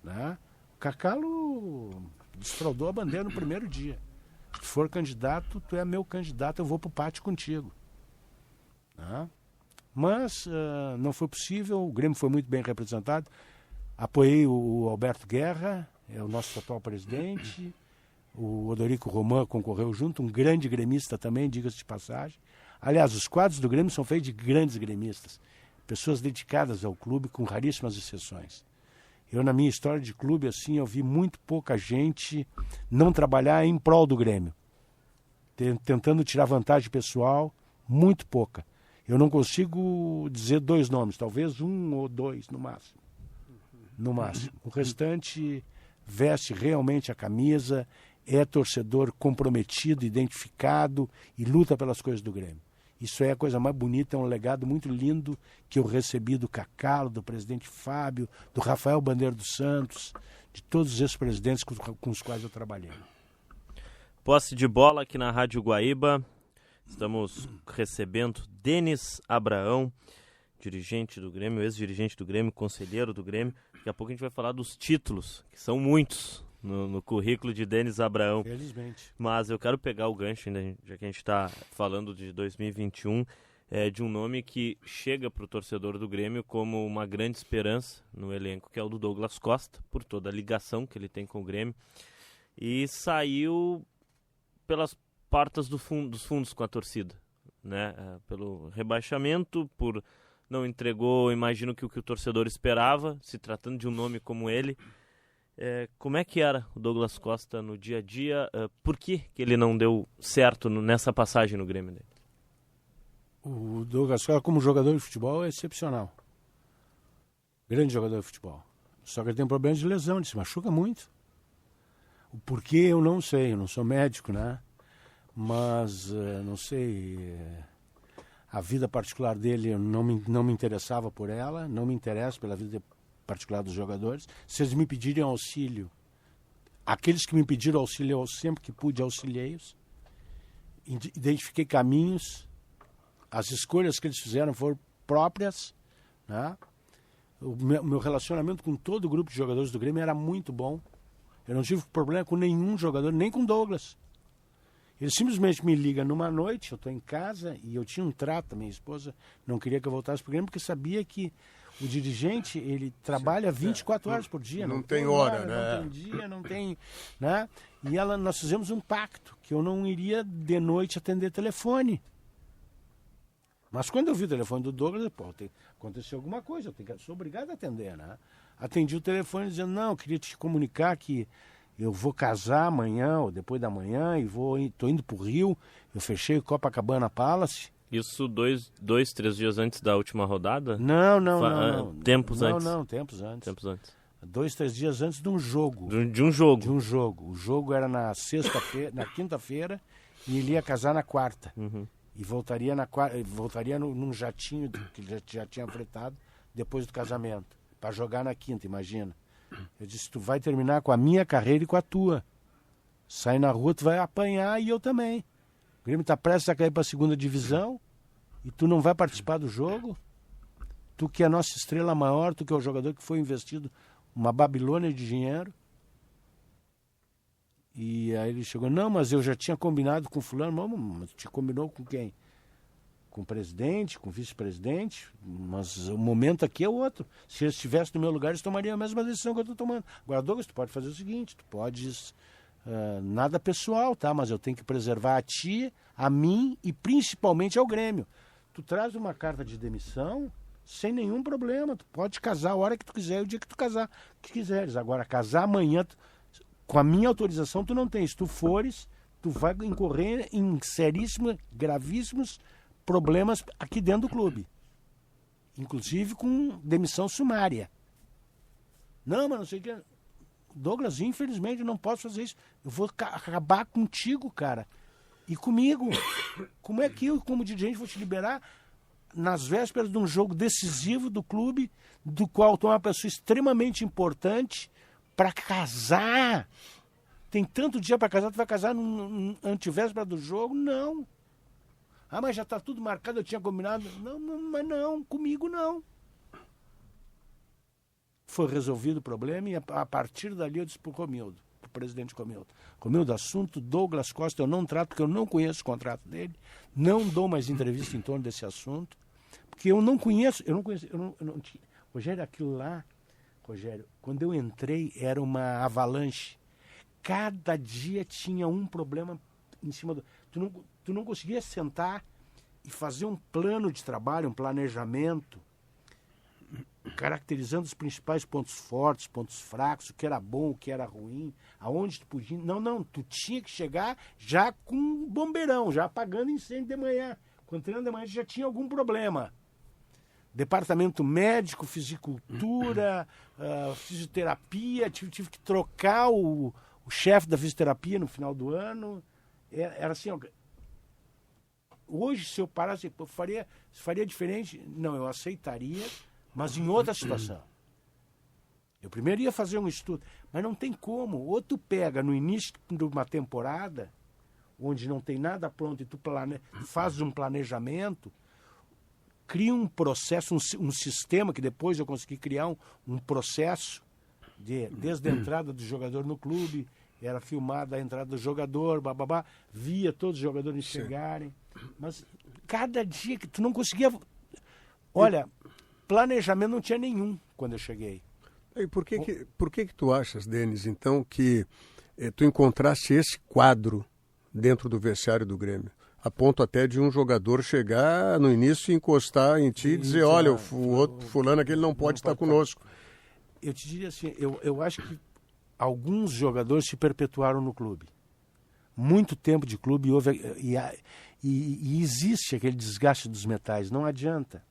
Né? O Cacalo desfraudou a bandeira no primeiro dia. Se for candidato, tu é meu candidato, eu vou pro pátio contigo. Né? Mas não foi possível, o Grêmio foi muito bem representado. Apoiei o Alberto Guerra, é o nosso atual presidente. O Odorico Roman concorreu junto, um grande gremista também, diga-se de passagem. Aliás, os quadros do Grêmio são feitos de grandes gremistas, pessoas dedicadas ao clube, com raríssimas exceções. Eu, na minha história de clube, assim, eu vi muito pouca gente não trabalhar em prol do Grêmio. Tentando tirar vantagem pessoal, muito pouca. Eu não consigo dizer 2 nomes, talvez 1 ou 2 no máximo. No máximo. O restante veste realmente a camisa, é torcedor comprometido, identificado e luta pelas coisas do Grêmio. Isso é a coisa mais bonita, é um legado muito lindo que eu recebi do Cacalo, do presidente Fábio, do Rafael Bandeira dos Santos, de todos esses presidentes com os quais eu trabalhei. Posse de bola aqui na Rádio Guaíba. Estamos recebendo Denis Abraão, dirigente do Grêmio, ex-dirigente do Grêmio, conselheiro do Grêmio. Daqui a pouco a gente vai falar dos títulos, que são muitos no currículo de Denis Abraão. Felizmente. Mas eu quero pegar o gancho, ainda, já que a gente está falando de 2021, de um nome que chega para o torcedor do Grêmio como uma grande esperança no elenco, que é o do Douglas Costa, por toda a ligação que ele tem com o Grêmio. E saiu pelas portas dos fundos com a torcida, né? Pelo rebaixamento, não entregou, imagino que o que o torcedor esperava, se tratando de um nome como ele. Como é que era o Douglas Costa no dia a dia? Por que ele não deu certo nessa passagem no Grêmio dele? O Douglas Costa, como jogador de futebol, é excepcional. Grande jogador de futebol. Só que ele tem um problema de lesão, ele se machuca muito. O porquê eu não sei, eu não sou médico, né? Mas, não sei, a vida particular dele, eu não me interessava por ela, não me interesso pela vida particular dos jogadores. Se eles me pedirem auxílio, aqueles que me pediram auxílio, eu sempre que pude auxiliei-os. Identifiquei caminhos, as escolhas que eles fizeram foram próprias, né? O meu relacionamento com todo o grupo de jogadores do Grêmio era muito bom. Eu não tive problema com nenhum jogador, nem com o Douglas. Ele simplesmente me liga numa noite, eu estou em casa e eu tinha um trato, minha esposa não queria que eu voltasse para o Grêmio, porque sabia que o dirigente, ele trabalha 24 horas por dia. Não tem hora, né? Não tem dia, não tem... Né? E nós fizemos um pacto, que eu não iria de noite atender telefone. Mas quando eu vi o telefone do Douglas, aconteceu alguma coisa, sou obrigado a atender, né? Atendi o telefone dizendo, não, eu queria te comunicar que eu vou casar amanhã ou depois da manhã e estou indo para o Rio, eu fechei o Copacabana Palace. Isso 3 dias antes da última rodada? Não. Tempos antes? Não, tempos antes. 2, 3 dias antes de um jogo. De um jogo? De um jogo. O jogo era na sexta-feira, na quinta-feira, e ele ia casar na quarta. Uhum. E voltaria num jatinho que ele já tinha fretado depois do casamento, para jogar na quinta, imagina. Eu disse, tu vai terminar com a minha carreira e com a tua. Sai na rua, tu vai apanhar e eu também. O Grêmio está prestes a cair para a segunda divisão e tu não vai participar do jogo? Tu que é a nossa estrela maior, tu que é o jogador que foi investido uma Babilônia de dinheiro. E aí ele chegou, não, mas eu já tinha combinado com fulano. Mas te combinou com quem? Com o presidente, com o vice-presidente, mas o momento aqui é outro. Se eles estivessem no meu lugar, eles tomariam a mesma decisão que eu estou tomando. Agora, Douglas, tu pode fazer o seguinte, tu podes... nada pessoal, tá? Mas eu tenho que preservar a ti, a mim e principalmente ao Grêmio. Tu traz uma carta de demissão sem nenhum problema. Tu pode casar a hora que tu quiser, o dia que tu casar, que quiseres. Agora, casar amanhã, com a minha autorização, tu não tens. Se tu fores, tu vai incorrer em seríssimos, gravíssimos problemas aqui dentro do clube. Inclusive com demissão sumária. Não, mas não sei o que... Douglas, infelizmente, eu não posso fazer isso. Eu vou acabar contigo, cara. E comigo. Como é que eu, como dirigente, vou te liberar nas vésperas de um jogo decisivo do clube, do qual tu é uma pessoa extremamente importante, para casar? Tem tanto dia para casar, tu vai casar no antevéspera do jogo? Não. Ah, mas já está tudo marcado, eu tinha combinado. Mas não, comigo não. Foi resolvido o problema e a partir dali eu disse para o Romildo, para o presidente Romildo. Romildo, assunto Douglas Costa eu não trato porque eu não conheço o contrato dele, não dou mais entrevista em torno desse assunto, porque eu não conheço, Rogério, aquilo lá, Rogério, quando eu entrei era uma avalanche. Cada dia tinha um problema em cima do... Tu não conseguia sentar e fazer um plano de trabalho, um planejamento, caracterizando os principais pontos fortes, pontos fracos, o que era bom, o que era ruim, aonde tu podia... Não, tu tinha que chegar já com um bombeirão, já apagando incêndio de manhã. Quando treinando de manhã já tinha algum problema. Departamento médico, fisicultura, fisioterapia, tive que trocar o chefe da fisioterapia no final do ano. Era assim, ó, hoje se eu parasse, eu faria diferente? Não, eu aceitaria, mas em outra situação. Eu primeiro ia fazer um estudo, mas não tem como. Ou tu pega no início de uma temporada, onde não tem nada pronto, e tu faz um planejamento, cria um processo, um sistema que depois eu consegui criar um processo desde a entrada do jogador no clube, era filmada a entrada do jogador, bababá, via todos os jogadores chegarem, mas cada dia que tu não conseguia... Olha, planejamento não tinha nenhum quando eu cheguei. E por que tu achas, Denis, então, que tu encontraste esse quadro dentro do vestiário do Grêmio? A ponto até de um jogador chegar no início e encostar em ti e dizer, olha, o outro fulano aquele não pode estar conosco. Eu te diria assim, eu acho que alguns jogadores se perpetuaram no clube. Muito tempo de clube e existe aquele desgaste dos metais, não adianta.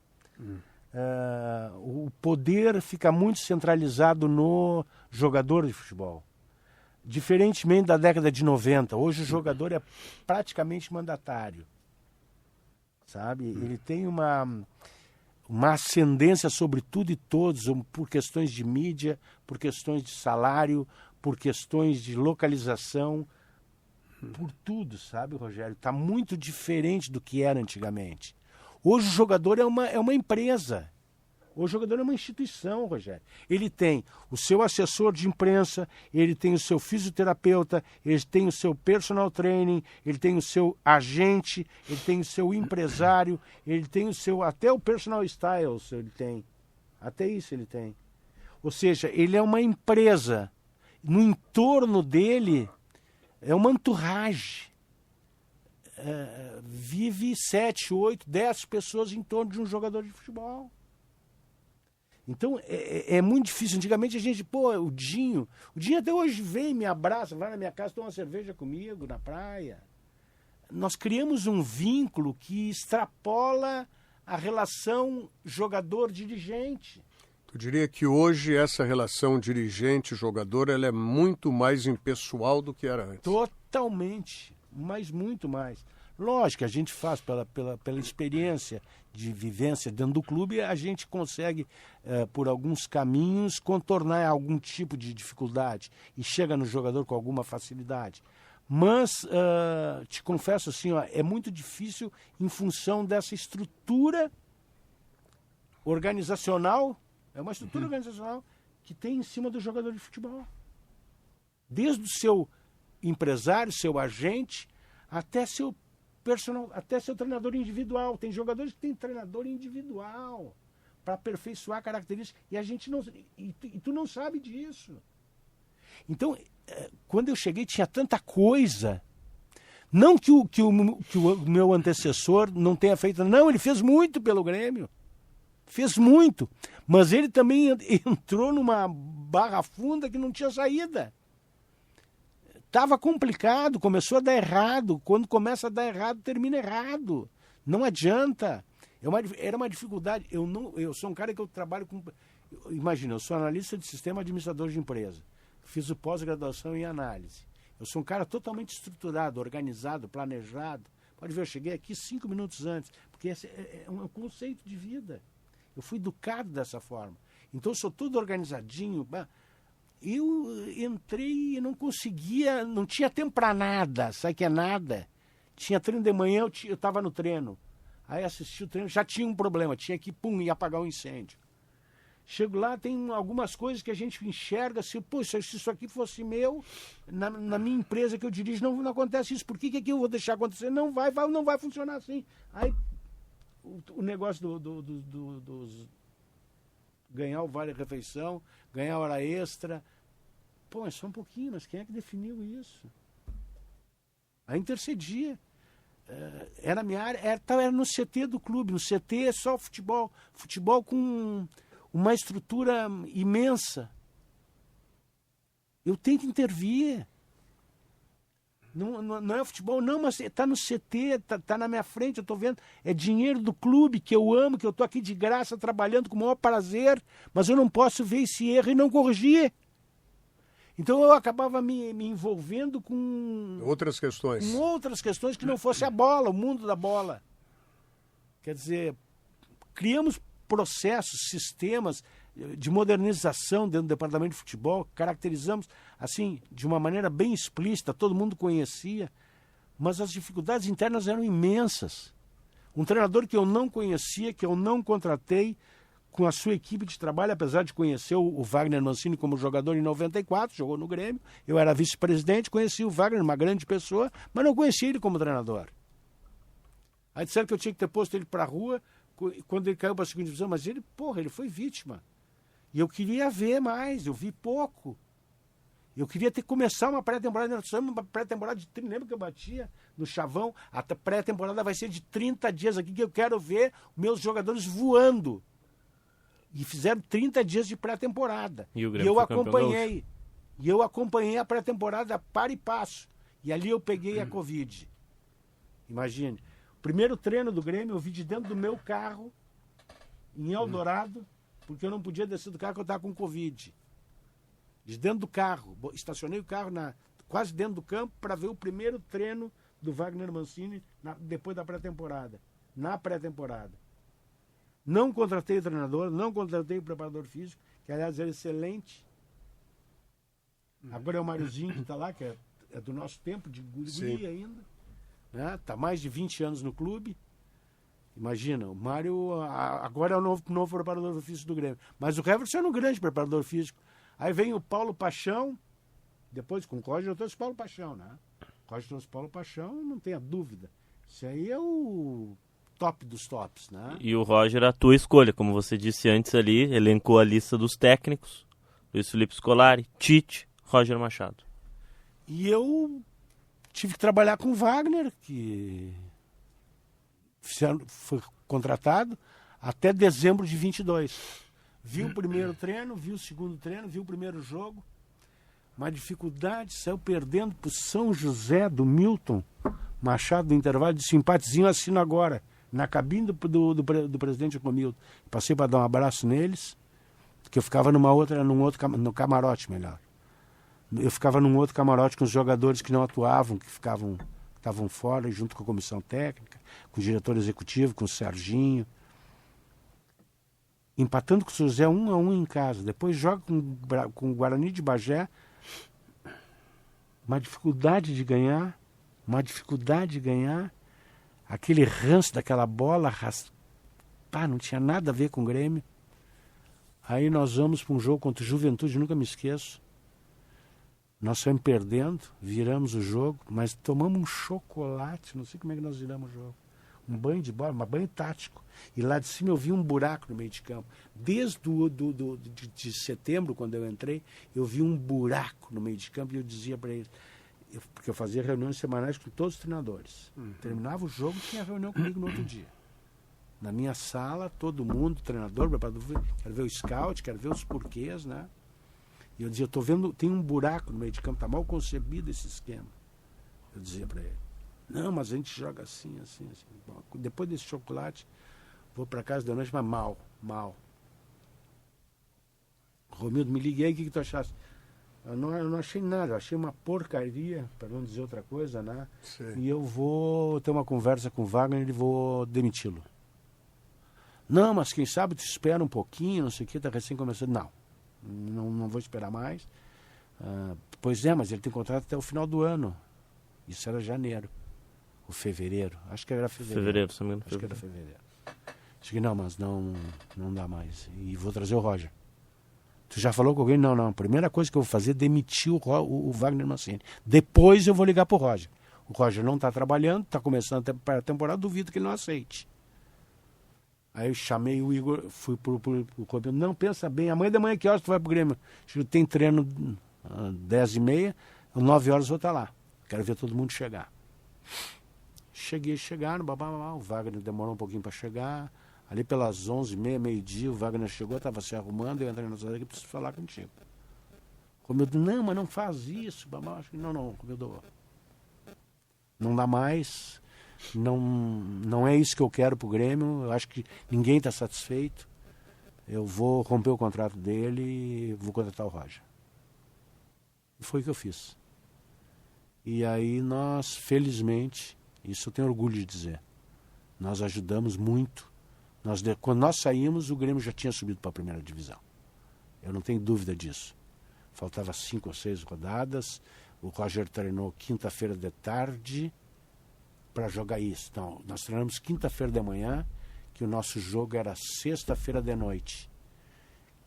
O poder fica muito centralizado no jogador de futebol. Diferentemente da década de 90, hoje o jogador é praticamente mandatário. Sabe? Ele tem uma ascendência sobre tudo e todos, por questões de mídia, por questões de salário, por questões de localização, por tudo, sabe, Rogério? Está muito diferente do que era antigamente. Hoje o jogador é uma empresa. Hoje o jogador é uma instituição, Rogério. Ele tem o seu assessor de imprensa, ele tem o seu fisioterapeuta, ele tem o seu personal training, ele tem o seu agente, ele tem o seu empresário, ele tem o seu... Até o personal styles ele tem. Até isso ele tem. Ou seja, ele é uma empresa. No entorno dele é uma entourage. Vive 7, 8, 10 pessoas em torno de um jogador de futebol. Então, é muito difícil. Antigamente a gente, o Dinho até hoje vem, me abraça, vai na minha casa, toma uma cerveja comigo na praia. Nós criamos um vínculo que extrapola a relação jogador-dirigente. Tu diria que hoje essa relação dirigente-jogador ela é muito mais impessoal do que era antes? Totalmente, mas muito mais. Lógico que a gente faz pela experiência de vivência dentro do clube, a gente consegue, por alguns caminhos, contornar algum tipo de dificuldade e chega no jogador com alguma facilidade. Mas, te confesso assim, é muito difícil em função dessa estrutura organizacional, é uma estrutura organizacional que tem em cima do jogador de futebol. Desde o seu empresário, seu agente, até seu personal, até seu treinador individual. Tem jogadores que têm treinador individual para aperfeiçoar características e a gente não, e tu não sabe disso. Então, quando eu cheguei tinha tanta coisa. Não que o meu antecessor não tenha feito, não, ele fez muito pelo Grêmio. Fez muito, mas ele também entrou numa barra funda que não tinha saída. Estava complicado, começou a dar errado. Quando começa a dar errado, termina errado. Não adianta. Era uma dificuldade. Eu sou um cara que eu trabalho com... Imagina, eu sou analista de sistema administrador de empresa. Fiz o pós-graduação em análise. Eu sou um cara totalmente estruturado, organizado, planejado. Pode ver, eu cheguei aqui 5 minutos antes, porque esse é um conceito de vida. Eu fui educado dessa forma. Então, eu sou tudo organizadinho. Eu entrei e não conseguia, não tinha tempo para nada, sabe que é nada? Tinha treino de manhã, eu estava no treino. Aí assisti o treino, já tinha um problema, tinha que, ia apagar o incêndio. Chego lá, tem algumas coisas que a gente enxerga assim, se isso aqui fosse meu, na minha empresa que eu dirijo, não acontece isso. Por que aqui eu vou deixar acontecer? Não vai funcionar assim. Aí o negócio dos ganhar o vale-refeição, ganhar hora extra. É só um pouquinho, mas quem é que definiu isso? Aí intercedia. Era a minha área, era no CT do clube. No CT é só futebol. Futebol com uma estrutura imensa. Eu tenho que intervir. Não é futebol, não, mas está no CT, está na minha frente, eu estou vendo. É dinheiro do clube que eu amo, que eu estou aqui de graça trabalhando com o maior prazer, mas eu não posso ver esse erro e não corrigir. Então eu acabava me envolvendo com outras questões. Com outras questões que não fosse a bola, o mundo da bola. Quer dizer, criamos processos, sistemas de modernização dentro do departamento de futebol, caracterizamos assim de uma maneira bem explícita, todo mundo conhecia, mas as dificuldades internas eram imensas. Um treinador que eu não conhecia, que eu não contratei, com a sua equipe de trabalho, apesar de conhecer o Wagner Mancini como jogador em 94, jogou no Grêmio, eu era vice-presidente, conheci o Wagner, uma grande pessoa, mas não conhecia ele como treinador. Aí disseram que eu tinha que ter posto ele para a rua quando ele caiu para a segunda divisão, mas ele foi vítima. E eu queria ver mais, eu vi pouco. Eu queria ter começar uma pré-temporada, uma pré-temporada de 30, lembra que eu batia no chavão? A pré-temporada vai ser de 30 dias aqui, que eu quero ver meus jogadores voando. E fizeram 30 dias de pré-temporada. E eu acompanhei. E eu acompanhei a pré-temporada para e passo. E ali eu peguei a Covid. Imagine. O primeiro treino do Grêmio eu vi de dentro do meu carro, em Eldorado, porque eu não podia descer do carro porque eu estava com Covid. De dentro do carro. Estacionei o carro quase dentro do campo para ver o primeiro treino do Wagner Mancini depois da pré-temporada. Na pré-temporada. Não contratei o treinador, não contratei o preparador físico, que aliás é excelente. Agora é o Máriozinho que está lá, que é do nosso tempo, de guri ainda. Está mais de 20 anos no clube. Imagina, o Mário agora é o novo preparador físico do Grêmio. Mas o Everson era um grande preparador físico. Aí vem o Paulo Paixão, depois com o Roger eu trouxe Paulo Paixão, né? O Roger trouxe Paulo Paixão, não tenha dúvida. Isso aí é o top dos tops, né? E o Roger, a tua escolha, como você disse antes ali, elencou a lista dos técnicos, Luiz Felipe Scolari, Tite, Roger Machado. E eu tive que trabalhar com o Wagner, que foi contratado até dezembro de 22. Vi o primeiro treino, vi o segundo treino, vi o primeiro jogo. Uma dificuldade, saiu perdendo para o São José do Milton Machado no intervalo de simpatezinho, assino agora. Na cabine do presidente Comilton. Passei para dar um abraço neles, porque eu ficava no camarote, melhor. Eu ficava num outro camarote com os jogadores que não atuavam, que estavam fora, junto com a comissão técnica, com o diretor executivo, com o Serginho. Empatando com o São José 1-1 em casa. Depois joga com o Guarani de Bagé. Uma dificuldade de ganhar. Aquele ranço daquela bola, não tinha nada a ver com o Grêmio. Aí nós vamos para um jogo contra o Juventude, nunca me esqueço. Nós saímos perdendo, viramos o jogo, mas tomamos um chocolate, não sei como é que nós viramos o jogo. Um banho de bola, um banho tático. E lá de cima eu vi um buraco no meio de campo. Desde de setembro, quando eu entrei, eu vi um buraco no meio de campo e eu dizia para eles... Porque eu fazia reuniões semanais com todos os treinadores. Terminava o jogo e tinha reunião comigo no outro dia. Na minha sala, todo mundo, treinador, preparador, quero ver o scout, quero ver os porquês, né? E eu dizia, eu tô vendo, tem um buraco no meio de campo, tá mal concebido esse esquema. Eu dizia para ele, não, mas a gente joga assim. Bom, depois desse chocolate, vou para casa da noite, mas mal. Romildo, me liguei, o que tu achaste? Eu não achei nada, eu achei uma porcaria, para não dizer outra coisa, né? Sim. E eu vou ter uma conversa com o Wagner e vou demiti-lo. Não, mas quem sabe tu espera um pouquinho, não sei o que, tá recém começando. Não vou esperar mais. Pois é, mas ele tem contrato até o final do ano. Isso era janeiro. Ou fevereiro. Acho que era fevereiro. Acho que era fevereiro. Acho que não, mas não dá mais. E vou trazer o Roger. Tu já falou com alguém? Não. A primeira coisa que eu vou fazer é demitir o Wagner Mancini. Depois eu vou ligar pro Roger. O Roger não está trabalhando, está começando a temporada, duvido que ele não aceite. Aí eu chamei o Igor, fui pro Grêmio. Não, pensa bem, amanhã de manhã que horas tu vai pro Grêmio? Tem treino 10h30, 9 horas eu vou estar lá. Quero ver todo mundo chegar. Chegaram, o Wagner demorou um pouquinho para chegar. Ali pelas 11h30, meio-dia, o Wagner chegou, estava se arrumando, eu entrei na sala aqui, preciso falar contigo. Romildo, não, mas não faz isso, acho que não, Romildo. Não dá mais, não é isso que eu quero pro Grêmio, eu acho que ninguém está satisfeito. Eu vou romper o contrato dele e vou contratar o Roger. E foi o que eu fiz. E aí nós, felizmente, isso eu tenho orgulho de dizer, nós ajudamos muito. Quando nós saímos, o Grêmio já tinha subido para a primeira divisão. Eu não tenho dúvida disso. Faltava 5 ou 6 rodadas. O Roger treinou quinta-feira de tarde. para jogar isso. Então, nós treinamos quinta-feira de manhã, que o nosso jogo era sexta-feira de noite.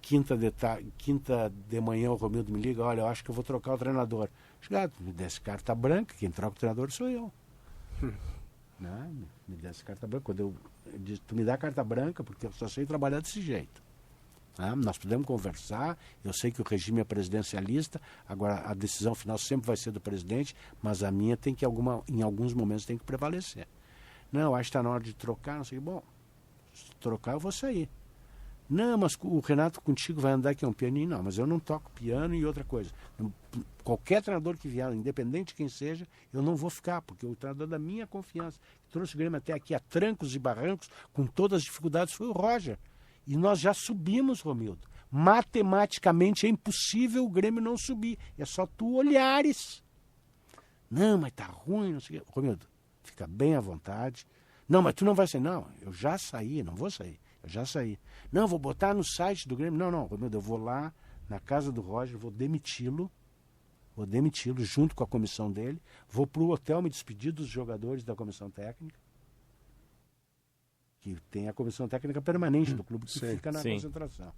Quinta de manhã o Romildo me liga, olha, eu acho que eu vou trocar o treinador. Me desse carta branca, quem troca o treinador sou eu. Né? Me desse carta branca. Quando eu disse, tu me dá carta branca, porque eu só sei trabalhar desse jeito. Nós podemos conversar, eu sei que o regime é presidencialista, agora a decisão final sempre vai ser do presidente, mas a minha tem que, em alguns momentos, tem que prevalecer. Não, acho que está na hora de trocar, não sei. Bom, se trocar eu vou sair. Não, mas o Renato contigo vai andar que é um pianinho. Não, mas eu não toco piano e outra coisa. Qualquer treinador que vier, independente de quem seja, eu não vou ficar, porque o treinador da minha confiança, que trouxe o Grêmio até aqui a trancos e barrancos, com todas as dificuldades, foi o Roger. E nós já subimos, Romildo. Matematicamente é impossível o Grêmio não subir. É só tu olhares. Não, mas tá ruim, não sei o quê. Romildo, fica bem à vontade. Não, mas tu não vai sair. Não, eu já saí, não vou sair. Eu já saí. Não, vou botar no site do Grêmio. Não, Romildo, eu vou lá na casa do Roger, vou demiti-lo junto com a comissão dele. Vou pro hotel me despedir dos jogadores da comissão técnica. Que tem a comissão técnica permanente do clube que fica na concentração.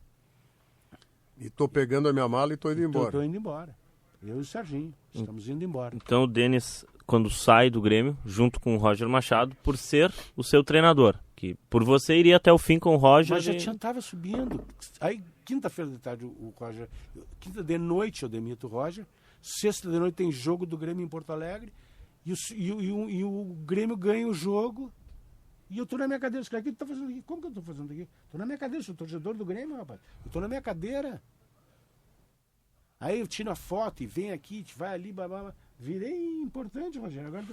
E tô pegando a minha mala e tô indo embora. Tô indo embora. Eu e o Serginho, estamos indo embora. Então o Denis, quando sai do Grêmio, junto com o Roger Machado, por ser o seu treinador, que por você iria até o fim com o Roger. Mas já estava subindo. Aí, quinta-feira de tarde, o Roger... Quinta de noite eu demito o Roger. Sexta de noite tem jogo do Grêmio em Porto Alegre. E o Grêmio ganha o jogo. E eu tô na minha cadeira. O que tu tá fazendo aqui? Como que eu tô fazendo aqui? Tô na minha cadeira, sou torcedor do Grêmio, rapaz. Eu tô na minha cadeira. Aí eu tiro a foto e vem aqui, vai ali, babá. Virei importante, Rogério. Agora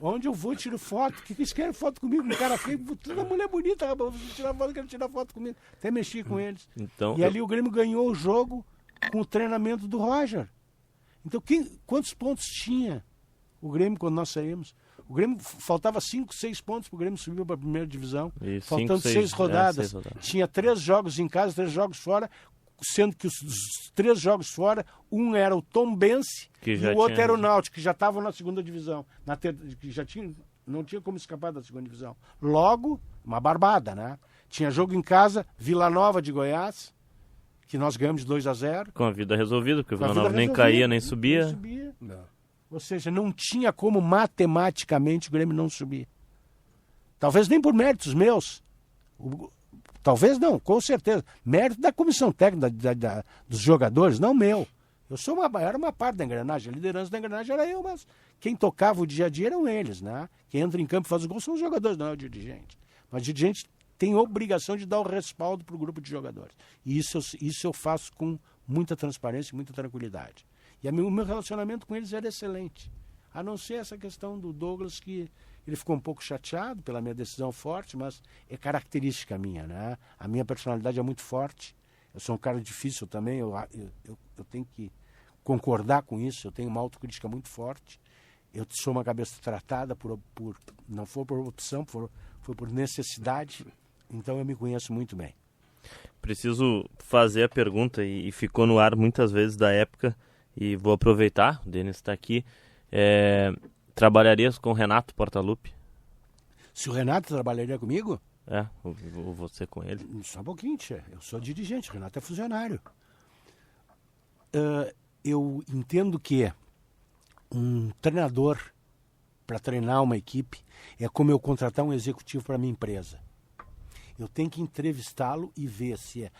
onde eu vou, tiro foto. O que eles querem foto comigo? Um cara feio, toda mulher bonita, rapaz. Quero tirar foto comigo. Até mexi com eles. Então, ali o Grêmio ganhou o jogo com o treinamento do Roger. Então, quantos pontos tinha o Grêmio quando nós saímos? O Grêmio faltava 5, 6 pontos para o Grêmio subir para a primeira divisão. Faltando 6 rodadas. 6 rodadas. Tinha 3 jogos em casa, 3 jogos fora, sendo que os 3 jogos fora, um era o Tombense e o outro era o Náutico, que já estavam na segunda divisão. Que já não tinha como escapar da segunda divisão. Logo, uma barbada, né? Tinha jogo em casa, Vila Nova de Goiás, que nós ganhamos de 2-0. Com a vida resolvida, porque o Vila Nova nem caía, nem subia. Nem subia. Não. Ou seja, não tinha como matematicamente o Grêmio não subir. Talvez nem por méritos meus. Talvez não, com certeza. Mérito da comissão técnica, dos jogadores, não meu. Era uma parte da engrenagem. A liderança da engrenagem era eu, mas quem tocava o dia a dia eram eles, né? Quem entra em campo e faz os gols são os jogadores, não é o dirigente. Mas o dirigente tem obrigação de dar o respaldo para o grupo de jogadores. E isso eu faço com muita transparência e muita tranquilidade. E o meu relacionamento com eles era excelente. A não ser essa questão do Douglas, que ele ficou um pouco chateado pela minha decisão forte, mas é característica minha, né? A minha personalidade é muito forte. Eu sou um cara difícil também, eu tenho que concordar com isso. Eu tenho uma autocrítica muito forte. Eu sou uma cabeça tratada não foi por opção, foi por necessidade. Então eu me conheço muito bem. Preciso fazer a pergunta, e ficou no ar muitas vezes da época, e vou aproveitar, o Denis está aqui. Trabalharias com o Renato Portaluppi? Se o Renato trabalharia comigo? Ou você com ele? Só um pouquinho, tia. Eu sou dirigente, o Renato é funcionário. Eu entendo que um treinador, para treinar uma equipe, é como eu contratar um executivo para minha empresa. Eu tenho que entrevistá-lo e ver se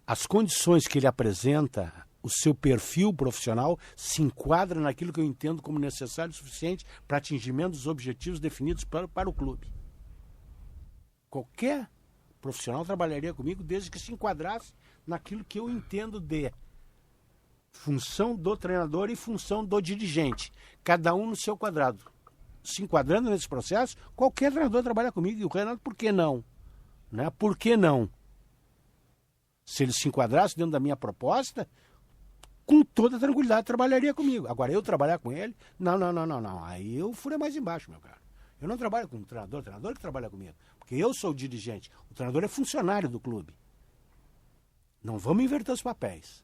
as condições que ele apresenta, o seu perfil profissional, se enquadra naquilo que eu entendo como necessário e suficiente para atingimento dos objetivos definidos para o clube. Qualquer profissional trabalharia comigo desde que se enquadrasse naquilo que eu entendo de função do treinador e função do dirigente. Cada um no seu quadrado. Se enquadrando nesse processo, qualquer treinador trabalha comigo. E o Renato, por que não? Né? Por que não? Se ele se enquadrasse dentro da minha proposta, com toda tranquilidade trabalharia comigo. Agora, eu trabalhar com ele, não. Aí eu furei mais embaixo, meu cara. Eu não trabalho com o treinador que trabalha comigo. Porque eu sou o dirigente. O treinador é funcionário do clube. Não vamos inverter os papéis.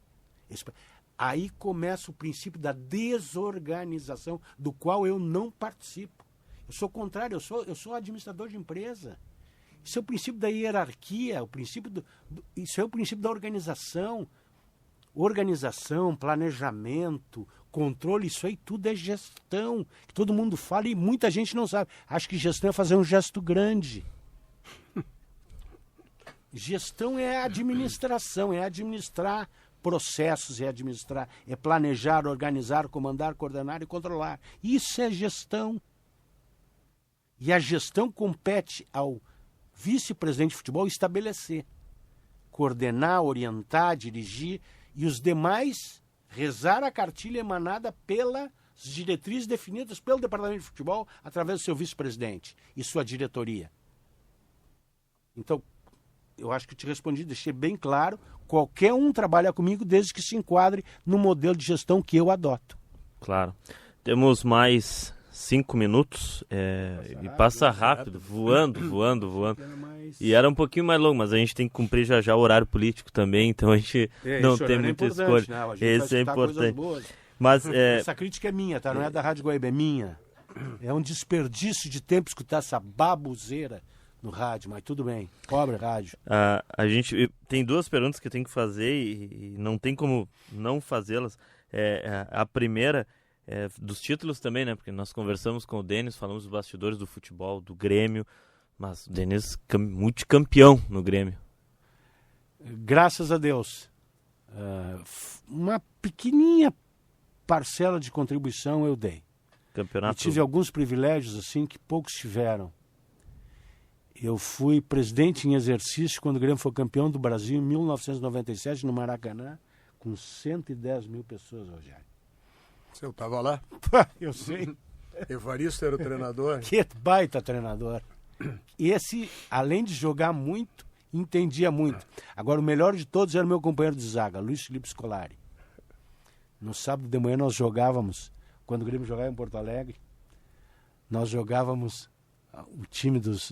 Aí começa o princípio da desorganização, do qual eu não participo. Eu sou contrário, eu sou administrador de empresa. Isso é o princípio da hierarquia, isso é o princípio da organização. Organização, planejamento, controle, isso aí tudo é gestão. Todo mundo fala e muita gente não sabe. Acho que gestão é fazer um gesto grande. Gestão é administração, é administrar processos, é planejar, organizar, comandar, coordenar e controlar. Isso é gestão. E a gestão compete ao vice-presidente de futebol estabelecer, coordenar, orientar, dirigir e os demais rezar a cartilha emanada pelas diretrizes definidas pelo departamento de futebol através do seu vice-presidente e sua diretoria. Então, eu acho que eu te respondi, deixei bem claro, qualquer um trabalha comigo desde que se enquadre no modelo de gestão que eu adoto. Claro. Temos mais 5 minutos e passa rápido, voando. E era um pouquinho mais longo, mas a gente tem que cumprir já o horário político também, então a gente não tem muita escolha. Esse é importante. Mas, essa crítica é minha, tá? Não é da Rádio Guaíba, é minha. É um desperdício de tempo escutar essa baboseira no rádio, mas tudo bem. Pobre rádio. A gente tem 2 perguntas que eu tenho que fazer e não tem como não fazê-las. A primeira dos títulos também, né? Porque nós conversamos com o Denis, falamos dos bastidores do futebol, do Grêmio, mas o Denis multicampeão no Grêmio. Graças a Deus. Uma pequenininha parcela de contribuição eu dei. Campeonato. E tive alguns privilégios assim que poucos tiveram. Eu fui presidente em exercício quando o Grêmio foi campeão do Brasil em 1997 no Maracanã, com 110 mil pessoas, Rogério. Você estava lá? Eu sei. Evaristo era o treinador. Que baita treinador. Esse, além de jogar muito, entendia muito. Agora, o melhor de todos era o meu companheiro de zaga, Luiz Felipe Scolari. No sábado de manhã nós jogávamos, quando o Grêmio jogava em Porto Alegre, nós jogávamos o time dos...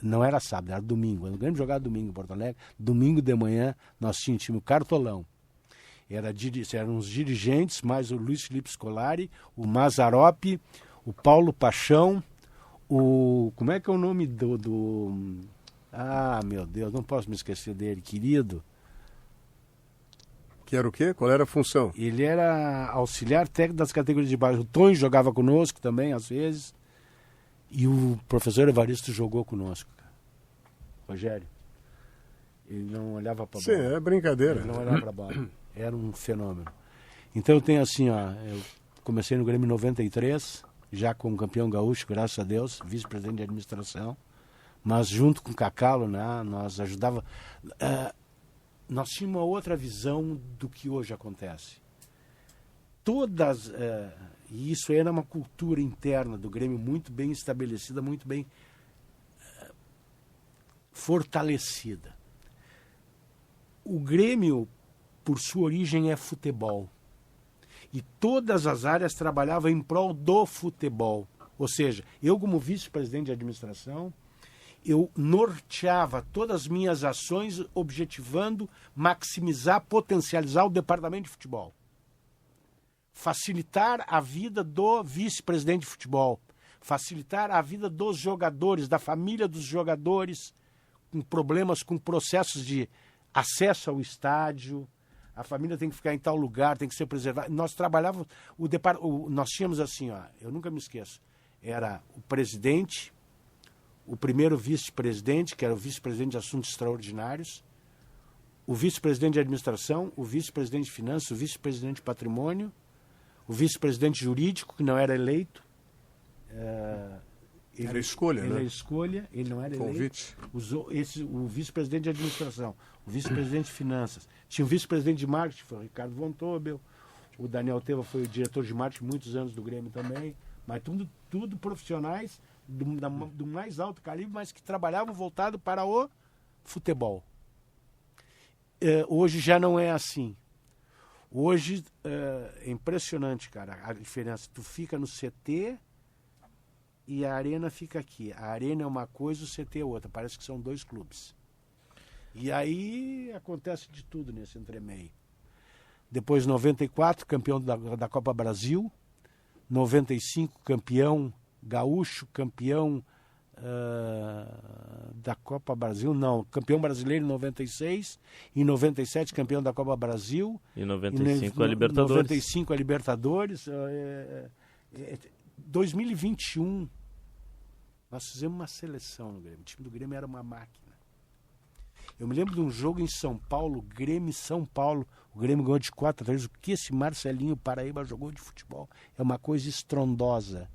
não era sábado, era domingo. Quando o Grêmio jogava domingo em Porto Alegre, domingo de manhã nós tínhamos time Cartolão. Eram os dirigentes, mais o Luiz Felipe Scolari, o Mazzaropi, o Paulo Paixão, como é que é o nome do... Ah, meu Deus, não posso me esquecer dele, querido. Que era o quê? Qual era a função? Ele era auxiliar técnico das categorias de base. O Tonho jogava conosco também, às vezes. E o professor Evaristo jogou conosco. Rogério, ele não olhava para a bola. Sim, é brincadeira. Ele não olhava para a bola. Era um fenômeno. Então eu tenho assim, eu comecei no Grêmio em 93, já como campeão gaúcho, graças a Deus, vice-presidente de administração, mas junto com o Cacalo, né, nós ajudava. Nós tínhamos uma outra visão do que hoje acontece. E isso era uma cultura interna do Grêmio muito bem estabelecida, muito bem fortalecida. O Grêmio, por sua origem, é futebol. E todas as áreas trabalhavam em prol do futebol. Ou seja, eu como vice-presidente de administração, eu norteava todas as minhas ações objetivando maximizar, potencializar o departamento de futebol. Facilitar a vida do vice-presidente de futebol. Facilitar a vida dos jogadores, da família dos jogadores, com problemas, com processos de acesso ao estádio. A família tem que ficar em tal lugar, tem que ser preservada. Nós trabalhávamos, nós tínhamos assim, eu nunca me esqueço, era o presidente, o primeiro vice-presidente, que era o vice-presidente de assuntos extraordinários, o vice-presidente de administração, o vice-presidente de finanças, o vice-presidente de patrimônio, o vice-presidente jurídico, que não era eleito. Era escolha, ele né? Era escolha, ele não era Convite. Eleito. O vice-presidente de administração, o vice-presidente de finanças. Tinha o vice-presidente de marketing, foi o Ricardo Von Tobel. O Daniel Teva foi o diretor de marketing muitos anos do Grêmio também. Mas tudo profissionais do mais alto calibre, mas que trabalhavam voltado para o futebol. Hoje já não é assim. Hoje é impressionante, cara, a diferença. Tu fica no CT e a arena fica aqui. A arena é uma coisa, o CT é outra. Parece que são 2 clubes. E aí acontece de tudo nesse entremeio. Depois 94, campeão da Copa Brasil. 95, campeão gaúcho, campeão da Copa Brasil, não, campeão brasileiro em 96, em 97 campeão da Copa Brasil, e 95 a Libertadores. 95 a Libertadores. 2021 nós fizemos uma seleção no Grêmio. O time do Grêmio era uma máquina. Eu me lembro de um jogo em São Paulo, Grêmio e São Paulo. O Grêmio ganhou de 4-3. O que esse Marcelinho Paraíba jogou de futebol é uma coisa estrondosa.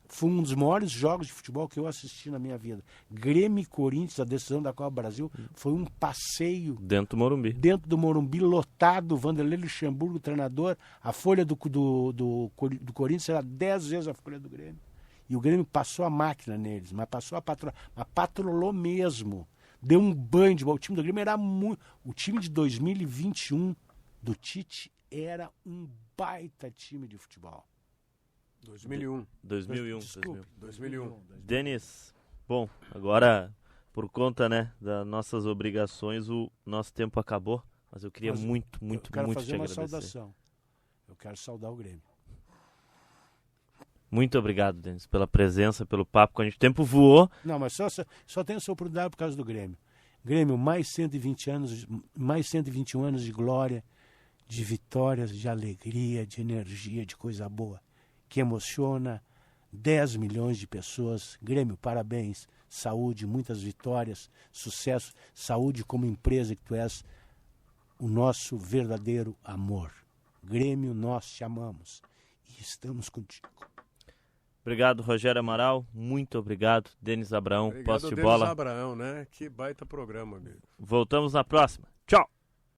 Foi um dos maiores jogos de futebol que eu assisti na minha vida. Grêmio e Corinthians, a decisão da Copa Brasil, foi um passeio. Dentro do Morumbi. Dentro do Morumbi, lotado. Vanderlei Luxemburgo, treinador. A folha do Corinthians era 10 vezes a folha do Grêmio. E o Grêmio passou a máquina neles, mas passou mas patrolou mesmo. Deu um banho de bola. O time do Grêmio era muito... O time de 2021 do Tite era um baita time de futebol. 2001. 2001. Denis, bom, agora por conta, né, das nossas obrigações, o nosso tempo acabou, mas eu queria muito te agradecer. Eu quero fazer uma saudação. Eu quero saudar o Grêmio. Muito obrigado, Denis, pela presença, pelo papo com a gente. O tempo voou. Não, mas só tenho essa oportunidade por causa do Grêmio. Grêmio, mais 121 anos de glória, de vitórias, de alegria, de energia, de coisa boa, que emociona 10 milhões de pessoas. Grêmio, parabéns, saúde, muitas vitórias, sucesso, saúde como empresa que tu és, o nosso verdadeiro amor. Grêmio, nós te amamos e estamos contigo. Obrigado, Rogério Amaral. Muito obrigado, Denis Abraão. Obrigado, Posse de Denis bola. Abraão, né? Que baita programa, amigo. Voltamos na próxima. Tchau!